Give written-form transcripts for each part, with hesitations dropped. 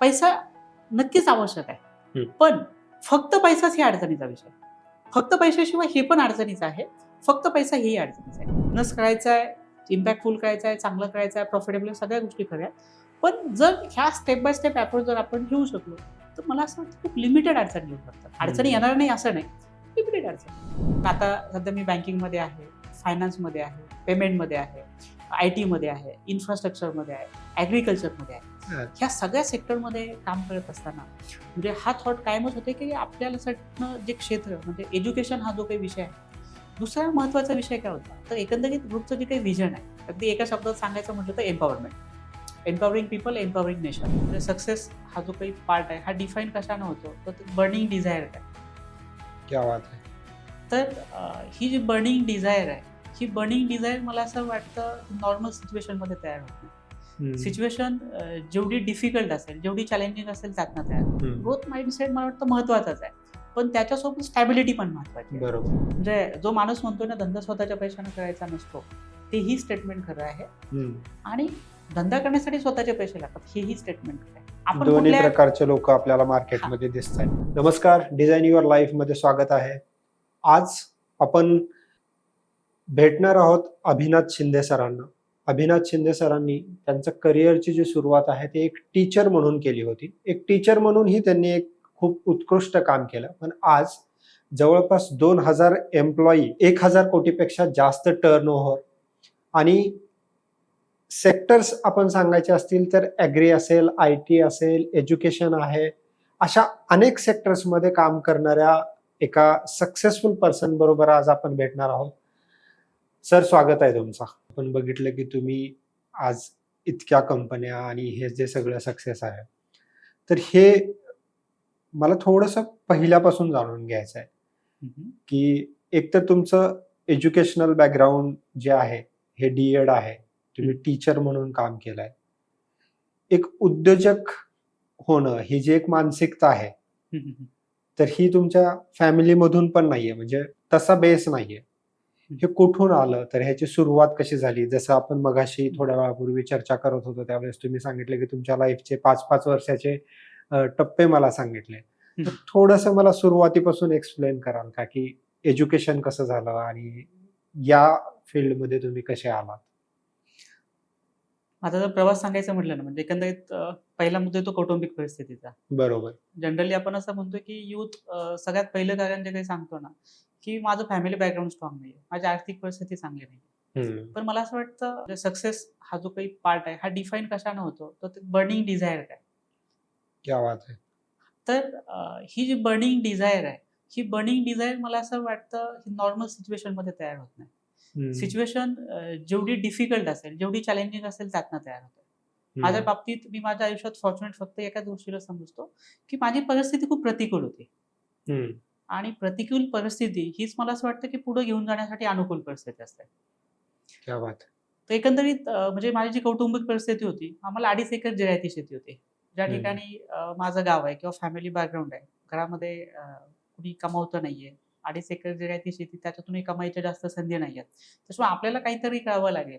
पैसा नक्कीच आवश्यक आहे, पण फक्त पैसाच ही अडचणीचा विषय. फक्त पैशाशिवाय हे पण अडचणीचं आहे. फक्त पैसा हेही अडचणीचं आहे. बिझनेस करायचा आहे, इम्पॅक्टफुल करायचा आहे, चांगलं करायचं आहे, प्रॉफिटेबल, सगळ्या गोष्टी खऱ्या. पण जर ह्या स्टेप बाय स्टेप अप्रोच जर आपण घेऊ शकलो तर मला असं वाटतं खूप लिमिटेड अडचणी येऊ शकतात. अडचणी येणार नाही असं नाही, लिमिटेड अडचणी. आता सध्या मी बँकिंगमध्ये आहे, फायनान्समध्ये आहे, पेमेंटमध्ये आहे, IT मध्ये आहे, इन्फ्रास्ट्रक्चरमध्ये आहे, ॲग्रिकल्चरमध्ये आहे. ह्या सगळ्या सेक्टरमध्ये काम करत असताना म्हणजे हा थॉट कायमच होते की आपल्याला जे क्षेत्र म्हणजे एज्युकेशन हा जो काही विषय आहे. दुसरा महत्त्वाचा विषय काय होता तर एकंदरीत ग्रुपचं जे काही व्हिजन आहे, अगदी एका शब्दात सांगायचं म्हटलं तर empowerment. Empowering people, empowering nation. म्हणजे सक्सेस हा जो काही पार्ट आहे हा डिफाईन कशानं होतो तर बर्निंग डिझायर आहे. क्या बात आहे. तर ही जी बर्निंग डिझायर आहे, ही बर्निंग डिझायर मला असं वाटतं नॉर्मल सिच्युएशनमध्ये तयार होत नाही. सिच्युएशन जेवढी डिफिकल्ट असेल, जेवढी चॅलेंजिंग असेल त्यातनं तयार होते. ग्रोथ माइंडसेट मला वाटतं महत्त्वाचाच आहे, पण त्याच्यासोबत स्टॅबिलिटी पण महत्त्वाची आहे. बरोबर. म्हणजे जो माणूस म्हणतो ना धंदा स्वतःच्या पैशाने करायचा नसतो, तेही स्टेटमेंट खरं आहे. आणि धंदा करण्यासाठी स्वतःचे पैसे लागतात, हेही स्टेटमेंट खरं आहे. आपण दोन्ही प्रकारचे लोक आपल्याला मार्केटमध्ये दिसत आहेत. नमस्कार, डिझाइन युअर लाईफ मध्ये स्वागत आहे. आज आपण भेटणार आहोत अभिनाथ शिंदे सरांना. अभिनाथ शिंदे सरांनी त्यांचं करिअरची जी सुरुवात आहे ती एक टीचर म्हणून केली होती. एक टीचर म्हणूनही त्यांनी एक खूप उत्कृष्ट काम केलं. पण आज जवळपास 2000 एम्प्लॉई, 1000 कोटीपेक्षा जास्त टर्नओव्हर आणि सेक्टर्स आपण सांगायचे असतील तर ॲग्री असेल, IT असेल, एज्युकेशन आहे, अशा अनेक सेक्टर्समध्ये काम करणाऱ्या एका सक्सेसफुल पर्सन बरोबर आज आपण भेटणार आहोत. सर, स्वागत आहे तुमचं. आपण बघितलं की तुम्ही आज इतक्या कंपन्या आणि हे जे सगळं सक्सेस आहे, तर हे मला थोडंसं पहिल्यापासून जाणून घ्यायचं आहे की एक तर तुमचं एज्युकेशनल बॅकग्राऊंड जे आहे हे D.Ed आहे, तुम्ही टीचर म्हणून काम केलंय. एक उद्योजक होणं ही जी एक मानसिकता आहे, तर ही तुमच्या फॅमिलीमधून पण नाहीये, म्हणजे तसा बेस नाहीये. हे कुठून आलं, तर ह्याची सुरुवात कशी झाली? जसं आपण मगाशी थोड्या वेळापूर्वी चर्चा करत होतो त्यावेळेस तुम्ही सांगितले की तुमच्या लाईफचे 5-5 वर्षाचे टप्पे मला सांगितले. तर थोडंसं मला सुरुवातीपासून एक्सप्लेन कराल का की एज्युकेशन कसं झालं आणि या फील्डमध्ये तुम्ही कसे आलात? आता जर प्रवास सांगायचं म्हटलं ना, म्हणजे एकंदरीत पहिला मुद्दा येतो कौटुंबिक परिस्थितीचा. बरोबर. जनरली आपण असं म्हणतो की यूथ सगळ्यात पहिलं कारण जे काही सांगतो ना, की माझं फॅमिली बॅकग्राऊंड स्ट्रॉंग नाहीये, माझी आर्थिक परिस्थिती चांगली नाही. पण मला असं वाटतं सक्सेस हा जो काही पार्ट आहे हा डिफाईन कशानं होतो तर बर्निंग डिझायर काय. क्या बात आहे. तर ही जी बर्निंग डिझायर आहे, ही बर्निंग डिझायर मला असं वाटतं नॉर्मल सिच्युएशनमध्ये तयार होत नाही. सिच्युएशन जेवढी डिफिकल्ट असेल, जेवढी चॅलेंजिंग असेल त्यातनं तयार होते. माझ्या बाबतीत मी माझ्या आयुष्यात फॉर्च्युनेट फक्त एकाच गोष्टीला समजतो की माझी परिस्थिती खूप प्रतिकूल होती. आणि प्रतिकूल परिस्थिती हीच मला असं वाटतं की पुढे घेऊन जाण्यासाठी अनुकूल परिस्थिती असते. क्या बात. तर एकंदरीत म्हणजे माझी जी कौटुंबिक परिस्थिती होती, आम्हाला 2.5 एकर जिरायती शेती होती. ज्या ठिकाणी माझं गाव आहे किंवा फॅमिली बॅकग्राऊंड आहे. घरामध्ये कुणी कमावतं नाहीये. 2.5 एकर जिरायती शेती, त्याच्यातूनही कमाईच्या जास्त संधी नाहीयेत. त्याच्यामुळे आपल्याला काहीतरी करावं लागेल.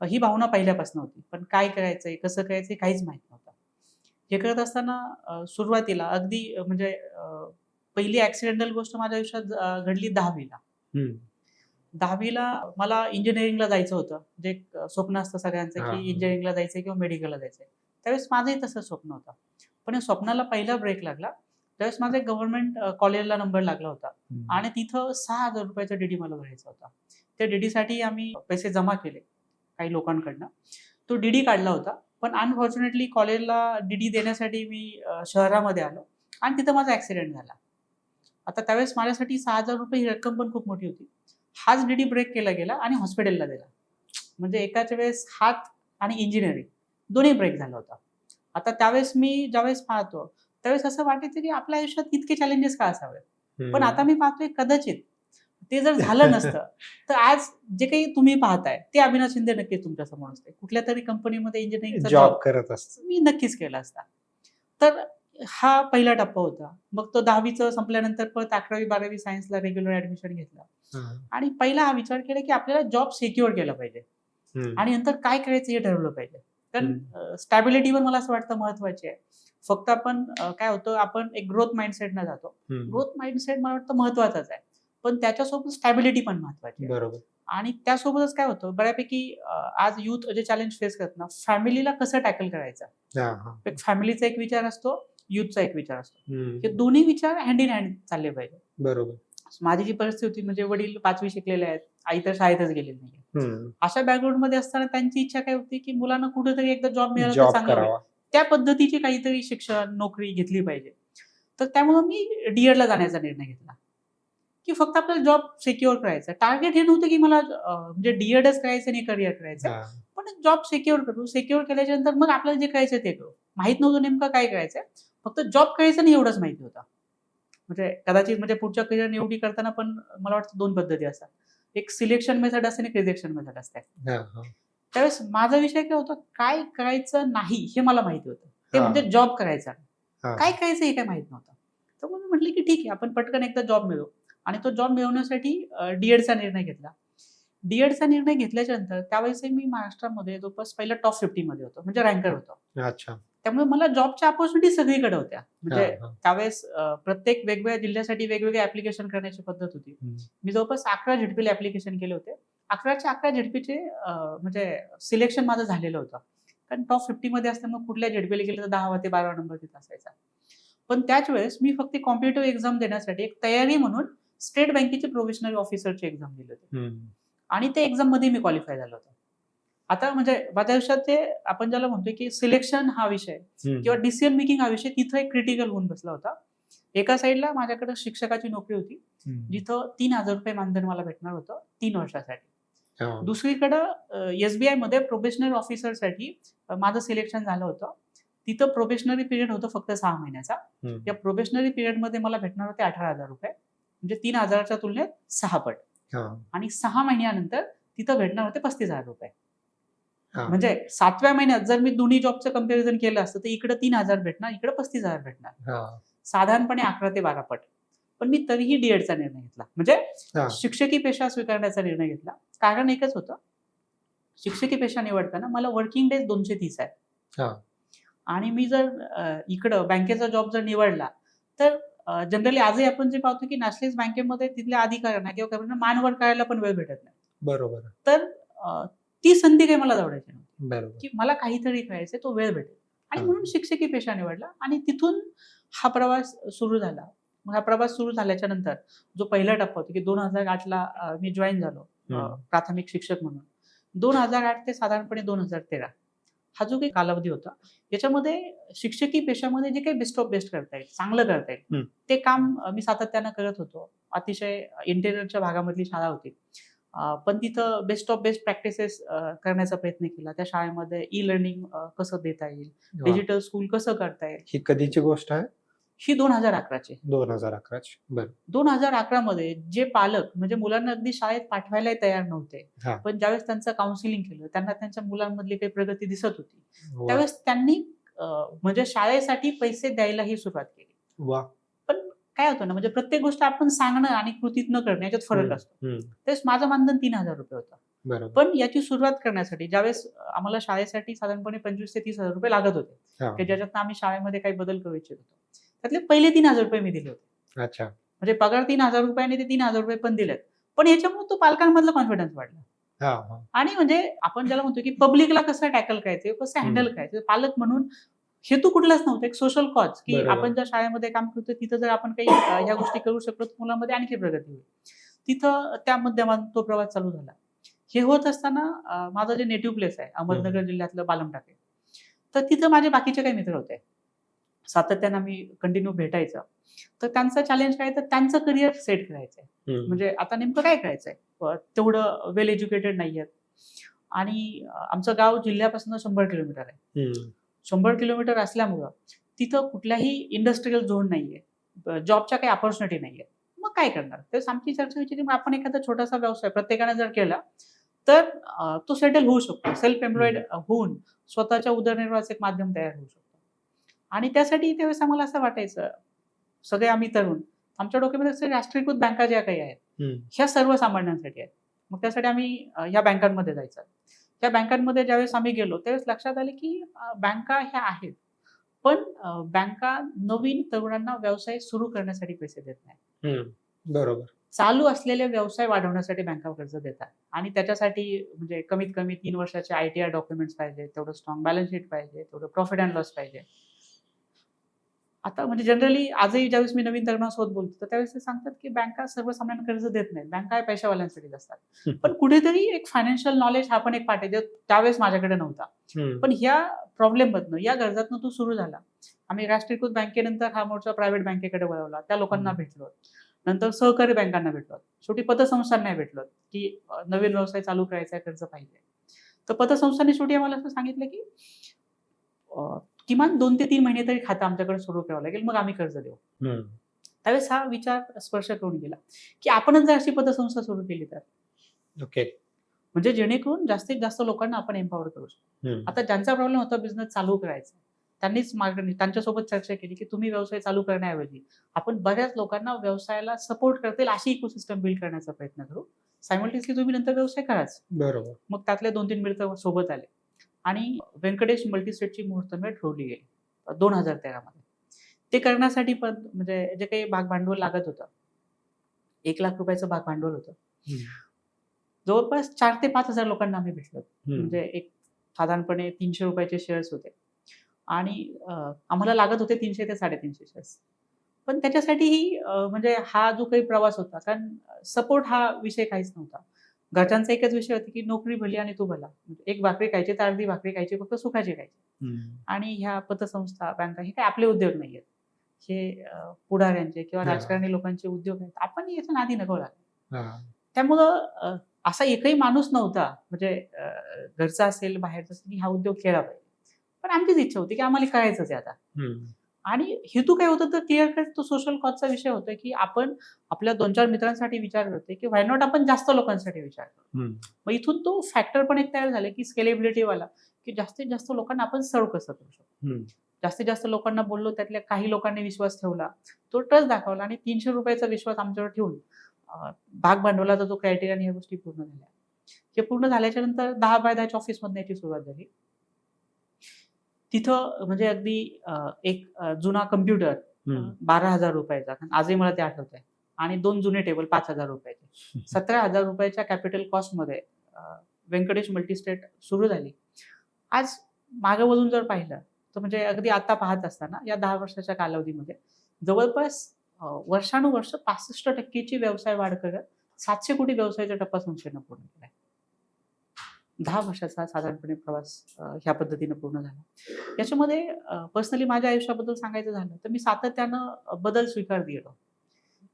ही भावना पहिल्यापासून होती. पण काय करायचंय, कसं करायचंय काहीच माहीत नव्हतं. हे करत असताना सुरुवातीला अगदी म्हणजे पहिली ॲक्सिडेंटल गोष्ट माझ्या आयुष्यात घडली 10वीला. 10वीला मला इंजिनिअरिंगला जायचं होतं. जे स्वप्न असतं सगळ्यांचं की इंजिनिअरिंगला जायचंय किंवा मेडिकलला जायचंय. त्यावेळेस माझंही तसं स्वप्न होतं. पण या स्वप्नाला पहिला ब्रेक लागला. त्यावेळेस माझा एक गव्हर्नमेंट कॉलेजला नंबर लागला होता आणि तिथं ₹6,000 डीडी मला भरायचा होता. त्या डीडीसाठी आम्ही पैसे जमा केले काही लोकांकडनं. तो डीडी काढला होता. पण अनफॉर्च्युनेटली कॉलेजला डीडी देण्यासाठी मी शहरामध्ये आलो आणि तिथं माझा ॲक्सिडेंट झाला. आता त्यावेळेस माझ्यासाठी ₹6,000 ही रक्कम पण खूप मोठी होती. हाच डीडी ब्रेक केला गेला आणि हॉस्पिटलला दिला. म्हणजे एकाच वेळेस हात आणि इंजिनिअरिंग दोन्ही ब्रेक झाला होता. आता त्यावेळेस मी ज्यावेळेस पाहतो, त्यावेळेस असं वाटायचं की आपल्या आयुष्यात इतके चॅलेंजेस का असावेत? पण आता मी पाहतोय कदाचित ते जर झालं नसतं, तर आज जे काही तुम्ही पाहताय ते अभिनाथ शिंदे नक्कीच तुमच्या समोर असते. कुठल्यातरी कंपनीमध्ये इंजिनिअरिंगचा जॉब करत असतो. मी नक्कीच केला असता. तर हा पहिला टप्पा होता. मग तो 10वीचं संपल्यानंतर परत 11वी-12वी सायन्सला रेग्युलर ॲडमिशन घेतलं. आणि पहिला हा विचार केला की आपल्याला जॉब सिक्युअर केला पाहिजे. आणि नंतर काय करायचं हे ठरवलं पाहिजे. कारण स्टॅबिलिटी पण मला असं वाटतं महत्त्वाची आहे. फक्त आपण काय होतं, आपण एक ग्रोथ माइंडसेटनं जातो. ग्रोथ माइंडसेट मला वाटतं महत्वाचाच आहे, पण त्याच्यासोबत स्टॅबिलिटी पण महत्वाची आहे. बरोबर. आणि त्यासोबतच काय होतं, बऱ्यापैकी आज युथ जे चॅलेंज फेस करतात ना, फॅमिलीला कसं टॅकल करायचं. एक फॅमिलीचा एक विचार असतो, युथचा एक विचार असतो. हे दोन्ही विचार हँड इन हँड चालले पाहिजे. बरोबर. माझी जी परिस्थिती होती, म्हणजे वडील 5वी शिकलेले आहेत, आई तर शाळेतच गेलेली नाही. अशा बॅकग्राऊंड मध्ये असताना त्यांची इच्छा काय होती, की मुलांना कुठेतरी एकदा जॉब मिळाला तर जॉब चांगलं होईल. करावा. त्या पद्धतीची काहीतरी शिक्षण, नोकरी घेतली पाहिजे. तर त्यामुळे मी डीएडला जाण्याचा निर्णय घेतला, की फक्त आपल्याला जॉब सिक्युअर करायचा. टार्गेट हे नव्हतं, की मला म्हणजे डीएडच करायचं आणि करिअर करायचं. पण जॉब सिक्युअर करू. सिक्युअर केल्याच्या नंतर मग आपल्याला जे करायचं ते करू. माहित नव्हतं नेमकं काय करायचंय. फक्त जॉब करायचं नाही एवढंच माहिती होतं. म्हणजे कदाचित म्हणजे पुढच्या करिअर निवडी करताना पण मला वाटतं 2 पद्धती असतात. एक सिलेक्शन मेथड असते आणि एक रिजेक्शन मेथड असते. त्यावेळेस माझा विषय काय होता, काय करायचं नाही हे मला माहिती होतं. ते म्हणजे जॉब करायचा. काय करायचं हे काय माहित नव्हतं. तर मग मी म्हटलं, की ठीक आहे, आपण पटकन एकदा जॉब मिळवू. आणि तो जॉब मिळवण्यासाठी डीएडचा निर्णय घेतला. डीएडचा निर्णय घेतल्याच्या नंतर त्यावेळेसही मी महाराष्ट्रामध्ये जवळपास पहिला टॉप 50 मध्ये होतो, म्हणजे रँकर होतो. अच्छा. त्यामुळे मला जॉबच्या अपॉर्च्युनिटी सगळीकडे होत्या. म्हणजे त्यावेळेस प्रत्येक वेगवेगळ्या जिल्ह्यासाठी वेगवेगळे ऍप्लिकेशन करण्याची पद्धत होती. मी जवळपास 11 झेडपीला ऍप्लिकेशन केले होते. 11च्या 11 झेडपीचे म्हणजे सिलेक्शन माझं झालेलं होतं. कारण टॉप 50 मध्ये असल्यामुळे कुठल्या झेडपीला गेलं तर 10वा ते 12वा नंबर तिथं असायचा. पण त्याच वेळेस मी फक्त कॉम्पिटिटिव्ह एक्झाम देण्यासाठी एक तयारी म्हणून स्टेट बँकेची प्रोव्हिशनरी ऑफिसरची एक्झाम दिली होती. आणि त्या एक्झाम मध्ये मी क्वालिफाय झालो होतो. आता म्हणजे माझ्या आयुष्यात ते आपण ज्याला म्हणतोय, की सिलेक्शन हा विषय किंवा डिसिजन मेकिंग हा विषय तिथं एक क्रिटिकल होऊन बसला होता. एका साईडला माझ्याकडे शिक्षकाची नोकरी होती, जिथं ₹3,000 मानधन मला भेटणार होतं 3 वर्षासाठी. दुसरीकडं एसबीआय मध्ये प्रोबेशनरी ऑफिसरसाठी माझं सिलेक्शन झालं होतं. तिथं प्रोबेशनरी पिरियड होतं फक्त 6 महिन्याचा. या प्रोबेशनरी पिरियडमध्ये मला भेटणार होते ₹18,000, म्हणजे 3,000च्या तुलनेत 6 पट. आणि 6 महिन्यानंतर तिथं भेटणार होते ₹35,000. म्हणजे 7व्या महिन्यात जर मी दोन्ही जॉबचं कंपॅरिझन केलं असतं, तर इकडे 3,000 भेटणार, इकडे 35,000 भेटणार. साधारणपणे 11 ते 12 पट. पण मी तरीही डीएडचा निर्णय घेतला. म्हणजे शिक्षकी पेशा स्वीकारण्याचा निर्णय घेतला. कारण एकच होतं, शिक्षकी पेशा निवडताना मला वर्किंग डेज 230 आहे. आणि मी जर इकडं बँकेचा जॉब जर निवडला, तर जनरली आजही आपण जे पाहतो, की नॅशनलाइज बँकेमध्ये तिथल्या अधिकाऱ्यांना किंवा कर्मचाऱ्यांना मानवड करायला पण वेळ भेटत नाही. बरोबर. तर ती संधी काही मला दवडायची नव्हती, की मला काहीतरी करायचंय, तो वेळ भेटेल. आणि म्हणून शिक्षकी पेशा निवडला आणि तिथून हा प्रवास सुरू झाला. मग हा प्रवास सुरू झाल्याच्या नंतर जो पहिला टप्पा होता, की 2008ला मी जॉईन झालो प्राथमिक शिक्षक म्हणून. 2008 ते साधारणपणे 2013 हा जो काही कालावधी होता, याच्यामध्ये शिक्षकी पेशामध्ये जे काही बेस्ट ऑफ बेस्ट करता येईल, चांगलं करता येईल, ते काम मी सातत्यानं करत होतो. अतिशय इंटेरियरच्या भागामधली शाळा होती. पण तिथं बेस्ट ऑफ बेस्ट प्रॅक्टिसेस करण्याचा प्रयत्न केला. त्या शाळेमध्ये ई लर्निंग कसं देता येईल, डिजिटल स्कूल कसं करता येईल. ही कधीची गोष्ट आहे? ही 2011ची. 2011ची. बरं. 2011 मध्ये जे पालक म्हणजे मुलांना अगदी शाळेत पाठवायलाही तयार नव्हते, पण ज्यावेळेस त्यांचं काउन्सिलिंग केलं, त्यांना त्यांच्या मुलांमधली काही प्रगती दिसत होती, त्यावेळेस त्यांनी म्हणजे शाळेसाठी पैसे द्यायलाही सुरुवात केली. पण काय होतं ना, म्हणजे प्रत्येक गोष्ट आपण सांगणं आणि कृतीत न करणं याच्यात फरक असतो. त्यावेळेस माझं मानधन ₹3,000 होतं. पण याची सुरुवात करण्यासाठी ज्यावेळेस आम्हाला शाळेसाठी साधारणपणे 25,000 ते 30,000 लागत होते, की ज्याच्यातनं आम्ही शाळेमध्ये काही बदल करू इच्छित होतो. त्यातले पहिले ₹3,000 मी दिले होते. अच्छा. म्हणजे पगार ₹3,000 आणि ते ₹3,000 पण दिलेत. पण याच्यामुळे तो पालकांमधला कॉन्फिडन्स वाढला. आणि म्हणजे आपण ज्याला म्हणतो, की पब्लिकला कसं टॅकल करायचं, कसं हँडल करायचं, पालक म्हणून हेतू कुठलाच नव्हता. एक सोशल कॉज, की आपण ज्या शाळेमध्ये काम करतो तिथं जर आपण काही ह्या गोष्टी करू शकलो, तर मुलांमध्ये आणखी प्रगती होईल. तिथं त्या माध्यमातून तो प्रवास चालू झाला. हे होत असताना माझं जे नेटिव्ह प्लेस आहे अहमदनगर जिल्ह्यातलं बालमटाके, तर तिथं माझे बाकीचे काही मित्र होते. सातत्यानं मी कंटिन्यू भेटायचं. तर त्यांचं चॅलेंज काय, तर त्यांचं करिअर सेट करायचंय. म्हणजे आता नेमकं काय करायचंय, तेवढं वेल एज्युकेटेड नाहीयेत. आणि आमचं गाव जिल्ह्यापासून 100 किलोमीटर आहे. 100 किलोमीटर असल्यामुळं तिथं कुठल्याही इंडस्ट्रियल झोन नाहीये, जॉबच्या काही अपॉर्च्युनिटी नाहीये. मग काय करणार? तर आमची चर्चा व्हायची, की मग आपण एखादा छोटासा व्यवसाय प्रत्येकाने जर केला, तर तो सेटल होऊ शकतो. सेल्फ एम्प्लॉईड होऊन स्वतःच्या उदरनिर्वाहाचं एक माध्यम तयार होऊ शकतो. आणि त्यासाठी त्यावेळेस आम्हाला असं वाटायचं, सगळे आम्ही तरुण, आमच्या डोक्यामध्ये राष्ट्रीयकृत बँका ज्या काही आहेत, ह्या सर्वसामान्यांसाठी आहेत. मग त्यासाठी आम्ही ह्या बँकांमध्ये जायचं. त्या बँकांमध्ये ज्यावेळेस आम्ही गेलो, त्यावेळेस लक्षात आलं, की बँका ह्या आहेत, पण बँका नवीन तरुणांना व्यवसाय सुरू करण्यासाठी पैसे देत नाही. बरोबर. चालू असलेले व्यवसाय वाढवण्यासाठी बँका कर्ज देतात आणि त्याच्यासाठी म्हणजे कमीत कमी 3 वर्षाचे ITR डॉक्युमेंट्स पाहिजे, तेवढं स्ट्रॉंग बॅलन्स शीट पाहिजे, तेवढं प्रॉफिट अँड लॉस पाहिजे. आता म्हणजे जनरली आजही ज्यावेळेस मी नवीन तरुणांसोबत बोलतो, तर त्यावेळेस ते सांगतात, की बँका सर्वसामान्यांना कर्ज देत नाहीत. बँका काय पैशावाल्यांसाठीच असतात. पण कुठेतरी एक फायनान्शियल नॉलेज हा पण एक पार्ट आहे, जो त्यावेळेस माझ्याकडे नव्हता. पण ह्या प्रॉब्लेममधनं, या गरजातनं तो सुरू झाला. आम्ही राष्ट्रीयकृत बँकेनंतर हा मोर्चा प्रायव्हेट बँकेकडे वळवला. त्या लोकांना भेटलो. नंतर सहकारी बँकांना भेटलो. शेवटी पतसंस्थांना भेटलो, की नवीन व्यवसाय चालू करायचा आहे, कर्ज पाहिजे. तर पतसंस्थांनी शेवटी आम्हाला असं सांगितलं, की किमान 2 ते 3 महिने तरी खातं आमच्याकडे सुरू करावं लागेल, मग आम्ही कर्ज देऊ. त्यावेळेस हा विचार स्पर्श करून गेला, की आपणच जर अशी पतसंस्था सुरू केली तर. ओके. म्हणजे जेणेकरून जास्तीत जास्त लोकांना आपण एम्पॉवर करू शकतो. आता ज्यांचा प्रॉब्लेम होता बिझनेस चालू करायचा, त्यांनीच त्यांच्यासोबत चर्चा केली, की तुम्ही व्यवसाय चालू करण्याऐवजी आपण बऱ्याच लोकांना व्यवसायाला सपोर्ट करतील अशी इकोसिस्टम बिल्ड करण्याचा प्रयत्न करू. सायमल्टेनियसली तुम्ही नंतर व्यवसाय कराच. बरोबर. मग त्यातले 2-3 मित्र सोबत आले आणि व्यंकटेश मल्टीस्टेटची मुहूर्तमेढ ठेवली गेली 2013 मध्ये. ते करण्यासाठी पण म्हणजे जे काही भागभांडवल लागत होतं, ₹1,00,000 भाग भांडवल होतं. जवळपास 4,000 ते 5,000 लोकांना आम्ही भेटलो. म्हणजे एक साधारणपणे ₹300 शेअर्स होते आणि आम्हाला लागत होते 300 ते 350 शेअर्स. पण त्याच्यासाठीही म्हणजे हा जो काही प्रवास होता, कारण सपोर्ट हा विषय काहीच नव्हता. घरच्यांचा एकच विषय होता, की नोकरी भली आणि तू भला. म्हणजे एक भाकरी खायची तर अर्धी भाकरी खायची, फक्त सुखाची खायची. आणि ह्या पतसंस्था, बँका हे काही आपले उद्योग नाहीयेत. हे पुढाऱ्यांचे किंवा राजकारणी लोकांचे उद्योग आहेत. आपण याच्या नादी नको लागू. त्यामुळं असा एकही माणूस नव्हता म्हणजे घरचा असेल, बाहेरचा असेल, की हा उद्योग केला पाहिजे. पण आमचीच इच्छा होती, की आम्हाला करायचंच आहे आता. आणि हेतू काय होतं तर क्लिअर कट तो सोशल कॉजचा विषय होता, की आपण आपल्या 2-4 मित्रांसाठी विचार करतोय, की व्हाय नॉट आपण जास्त लोकांसाठी विचार करू. मग इथून तो फॅक्टर पण एक तयार झाला, की स्केलेबिलिटीवाला, की जास्तीत जास्त लोकांना आपण सर्व्ह कसं करू शकतो. जास्तीत जास्त लोकांना बोललो, त्यातल्या काही लोकांनी विश्वास ठेवला. तो ट्रस्ट दाखवला आणि ₹300 विश्वास आमच्यावर ठेवून भाग भांडवलाचा जो क्रायटेरिया आणि ह्या गोष्टी पूर्ण झाल्या. हे पूर्ण झाल्याच्या नंतर 10 बाय 10 ऑफिसमधनं याची सुरुवात झाली. तिथं म्हणजे अगदी एक जुना कॉम्प्युटर ₹12,000 चा, आजही मला ते आठवतंय आणि 2 जुने टेबल ₹5,000 चे. ₹17,000 कॅपिटल कॉस्टमध्ये व्यंकटेश मल्टीस्टेट सुरू झाली. आज मागे वळून जर पाहिलं, तर म्हणजे अगदी आता पाहत असताना या 10 वर्षाच्या कालावधीमध्ये जवळपास वर्षानुवर्ष 65% ची व्यवसाय वाढ करत 700 कोटी व्यवसायाचा टप्पा संस्थेनं पूर्ण केलाय. 10 वर्षाचा साधारणपणे प्रवास ह्या पद्धतीनं पूर्ण झाला. याच्यामध्ये पर्सनली माझ्या आयुष्याबद्दल सांगायचं झालं, तर मी सातत्यानं बदल स्वीकारत गेलो.